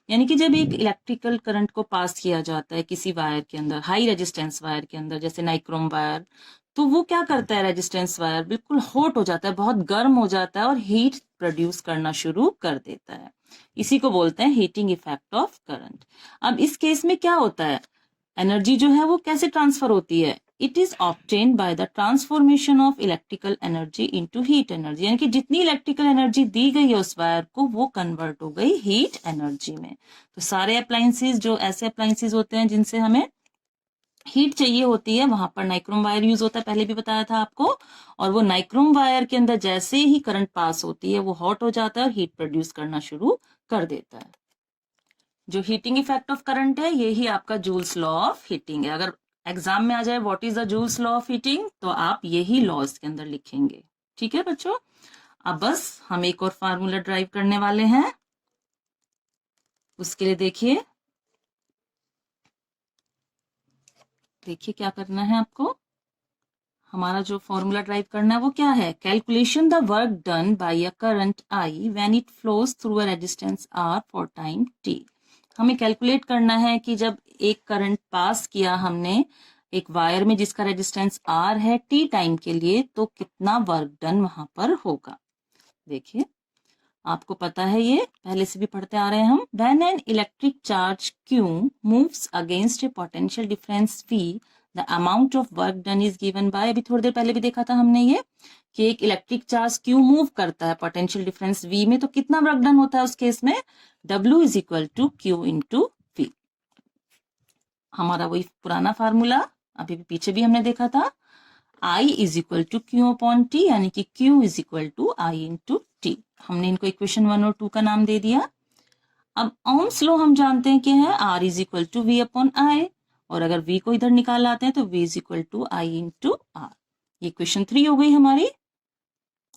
यानी कि जब एक electrical current को पास किया जाता है किसी wire के अंदर, हाई रेजिस्टेंस वायर के अंदर, जैसे नाइक्रोम वायर, तो वो क्या करता है, रेजिस्टेंस वायर बिल्कुल हॉट हो जाता है, बहुत गर्म हो जाता है और हीट प्रोड्यूस करना शुरू कर देता है। इसी को बोलते हैं हीटिंग इफेक्ट ऑफ करंट। अब इस केस में क्या होता है, एनर्जी जो है वो कैसे ट्रांसफर होती है, it is obtained by the transformation of electrical energy into heat energy, यानी कि जितनी इलेक्ट्रिकल एनर्जी दी गई है उस वायर को वो कन्वर्ट हो गई हीट एनर्जी में। तो सारे अप्लायंसेस, जो ऐसे अप्लायंसेस होते हैं जिनसे हमें हीट चाहिए होती है, वहां पर नाइक्रोम वायर यूज होता है, पहले भी बताया था आपको। और वो नाइक्रोम वायर के अंदर जैसे ही करंट पास होती है वो हॉट हो जाता है और हीट प्रोड्यूस करना शुरू कर देता है। जो हीटिंग इफेक्ट ऑफ करंट है यही आपका जूल्स लॉ ऑफ हीटिंग है। अगर एग्जाम में आ जाए what is the joules law of heating, तो आप यही लॉ इसके अंदर लिखेंगे। ठीक है बच्चों, अब बस हम एक और फार्मूला ड्राइव करने वाले हैं। उसके लिए देखिए क्या करना है आपको, हमारा जो फॉर्मूला ड्राइव करना है वो क्या है, calculation the work done bye a current I when it flows through a resistance R for time T. हमें कैलकुलेट करना है कि जब एक करंट पास किया हमने एक वायर में जिसका रेजिस्टेंस आर है टी टाइम के लिए, तो कितना वर्क डन वहां पर होगा। देखिए आपको पता है, ये पहले से भी पढ़ते आ रहे हैं हम। When an electric charge Q moves against A potential difference V, the amount of work done is given by, अभी थोड़ी देर पहले भी देखा था हमने ये कि एक इलेक्ट्रिक चार्ज Q मूव करता है पोटेंशियल डिफरेंस V में, तो कितना वर्क डन होता है उस केस में, W is equal to Q into V। हमारा वही पुराना फार्मूला अभी भी पीछे भी हमने देखा था, I is equal to Q upon T, यानी कि Q is equal to I into T। हमने इनको इक्वेशन 1 और 2 का नाम दे दिया। अब ओम्स लॉ हम जानते हैं कि है R is equal to V upon I, और अगर V को इधर निकाल आते हैं तो V is equal to I into R। ये इक्वेशन 3 हो गई हमारी।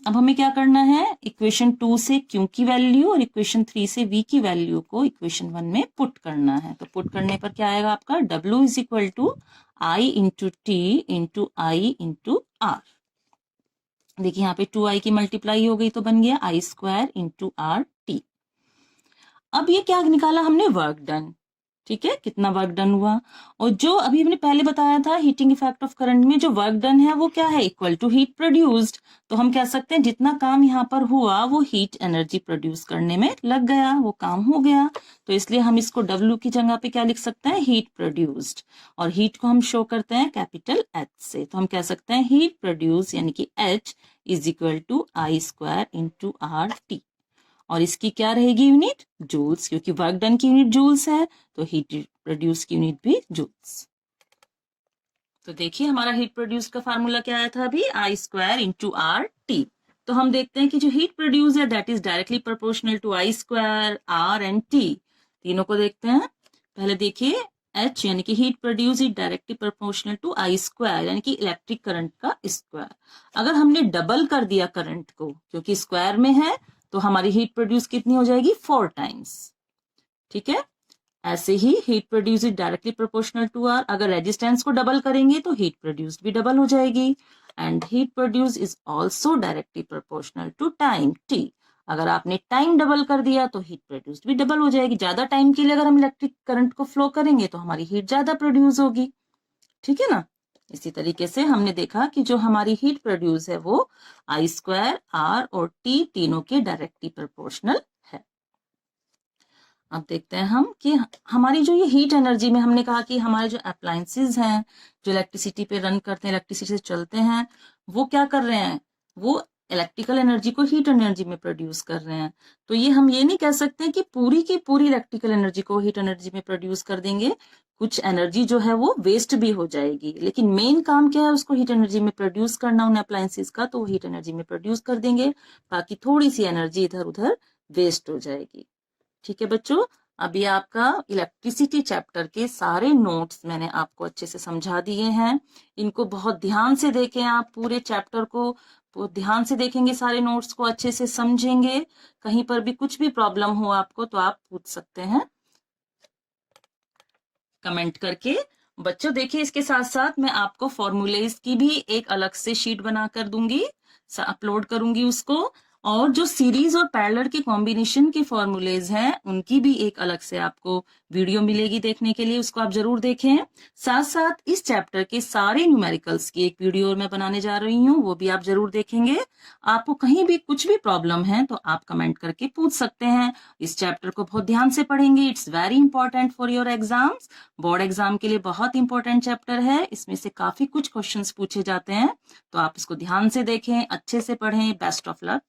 अब हमें क्या करना है, इक्वेशन 2 से Q की वैल्यू और इक्वेशन 3 से V की वैल्यू को इक्वेशन 1 में पुट करना है। तो पुट करने पर क्या आएगा आपका, W is equal to I into T into I into R। देखिए यहाँ पे 2i की मल्टीप्लाई हो गई तो बन गया I square into R T. अब ये क्या निकाला हमने, वर्क डन। ठीक है, कितना वर्क डन हुआ। और जो अभी हमने पहले बताया था हीटिंग इफेक्ट ऑफ करंट में जो वर्क डन है वो क्या है, इक्वल टू हीट प्रोड्यूस्ड। तो हम कह सकते हैं जितना काम यहाँ पर हुआ वो हीट एनर्जी प्रोड्यूस करने में लग गया, वो काम हो गया। तो इसलिए हम इसको W की जगह पे क्या लिख सकते हैं, हीट प्रोड्यूस्ड। और हीट को हम शो करते हैं कैपिटल H से, तो हम कह सकते हैं हीट प्रोड्यूस यानी कि H is equal to I² into RT। और इसकी क्या रहेगी यूनिट, जूल्स, क्योंकि वर्क डन की यूनिट जूल्स है, तो हीट प्रोड्यूस की यूनिट भी जूल्स। तो देखिए हमारा हीट प्रोड्यूस का फार्मूला क्या आया था अभी, I² इंटू RT। तो हम देखते हैं कि जो हीट प्रोड्यूस है that is directly proportional to I², R and T। तीनों को देखते हैं। पहले देखिए H यानी कि heat produce is directly proportional to I² यानी कि इलेक्ट्रिक करंट का स्क्वायर। अगर हमने डबल कर दिया करंट को, क्योंकि स्क्वायर में है, तो हमारी हीट प्रोड्यूस कितनी हो जाएगी, 4 टाइम्स। ठीक है, ऐसे ही heat produce is directly proportional to R. अगर रेजिस्टेंस को डबल करेंगे तो हीट प्रोड्यूस भी डबल हो जाएगी। And heat produce is also directly proportional to time T। अगर आपने टाइम डबल कर दिया तो हीट प्रोड्यूस भी डबल हो जाएगी। ज्यादा टाइम के लिए अगर हम इलेक्ट्रिक करंट को फ्लो करेंगे तो हमारी हीट ज्यादा प्रोड्यूस होगी। ठीक है ना। इसी तरीके से हमने देखा कि जो हमारी हीट प्रोड्यूस है वो I², R और T तीनों के डायरेक्टली प्रोपोर्शनल है। अब देखते हैं हम कि हमारी जो ये हीट एनर्जी में हमने कहा कि हमारे जो अप्लायंसेस हैं जो इलेक्ट्रिसिटी पे रन करते हैं, इलेक्ट्रिसिटी से चलते हैं, वो क्या कर रहे हैं, वो इलेक्ट्रिकल एनर्जी को हीट एनर्जी में प्रोड्यूस कर रहे हैं। तो ये हम ये नहीं कह सकते कि पूरी की पूरी इलेक्ट्रिकल एनर्जी को हीट एनर्जी में प्रोड्यूस कर देंगे। कुछ एनर्जी जो है वो वेस्ट भी हो जाएगी, लेकिन मेन काम क्या है, उसको हीट एनर्जी में प्रोड्यूस करना उन अप्लायंसेस का, तो वो हीट एनर्जी में प्रोड्यूस कर देंगे। बाकी थोड़ी सी एनर्जी इधर उधर वेस्ट हो जाएगी। ठीक है बच्चों, अभी आपका इलेक्ट्रिसिटी चैप्टर के सारे नोट्स मैंने आपको अच्छे से समझा दिए हैं। इनको बहुत ध्यान से देखें, आप पूरे चैप्टर को बहुत ध्यान से देखेंगे, सारे नोट्स को अच्छे से समझेंगे। कहीं पर भी कुछ भी प्रॉब्लम हो आपको तो आप पूछ सकते हैं कमेंट करके। बच्चों देखिए इसके साथ साथ मैं आपको फॉर्मूलेज की भी एक अलग से शीट बना कर दूंगी, अपलोड करूंगी उसको। और जो सीरीज और पैरेलल के कॉम्बिनेशन के फॉर्मूलेज हैं उनकी भी एक अलग से आपको वीडियो मिलेगी देखने के लिए, उसको आप जरूर देखें। साथ साथ इस चैप्टर के सारे न्यूमेरिकल्स की एक वीडियो मैं बनाने जा रही हूँ, वो भी आप जरूर देखेंगे। आपको कहीं भी कुछ भी प्रॉब्लम है तो आप कमेंट करके पूछ सकते हैं। इस चैप्टर को बहुत ध्यान से पढ़ेंगे, it's very important for your exams. Board exam के लिए बहुत इंपॉर्टेंट चैप्टर है, इसमें से काफी कुछ क्वेश्चंस पूछे जाते हैं, तो आप इसको ध्यान से देखें, अच्छे से पढ़ें। Best of luck.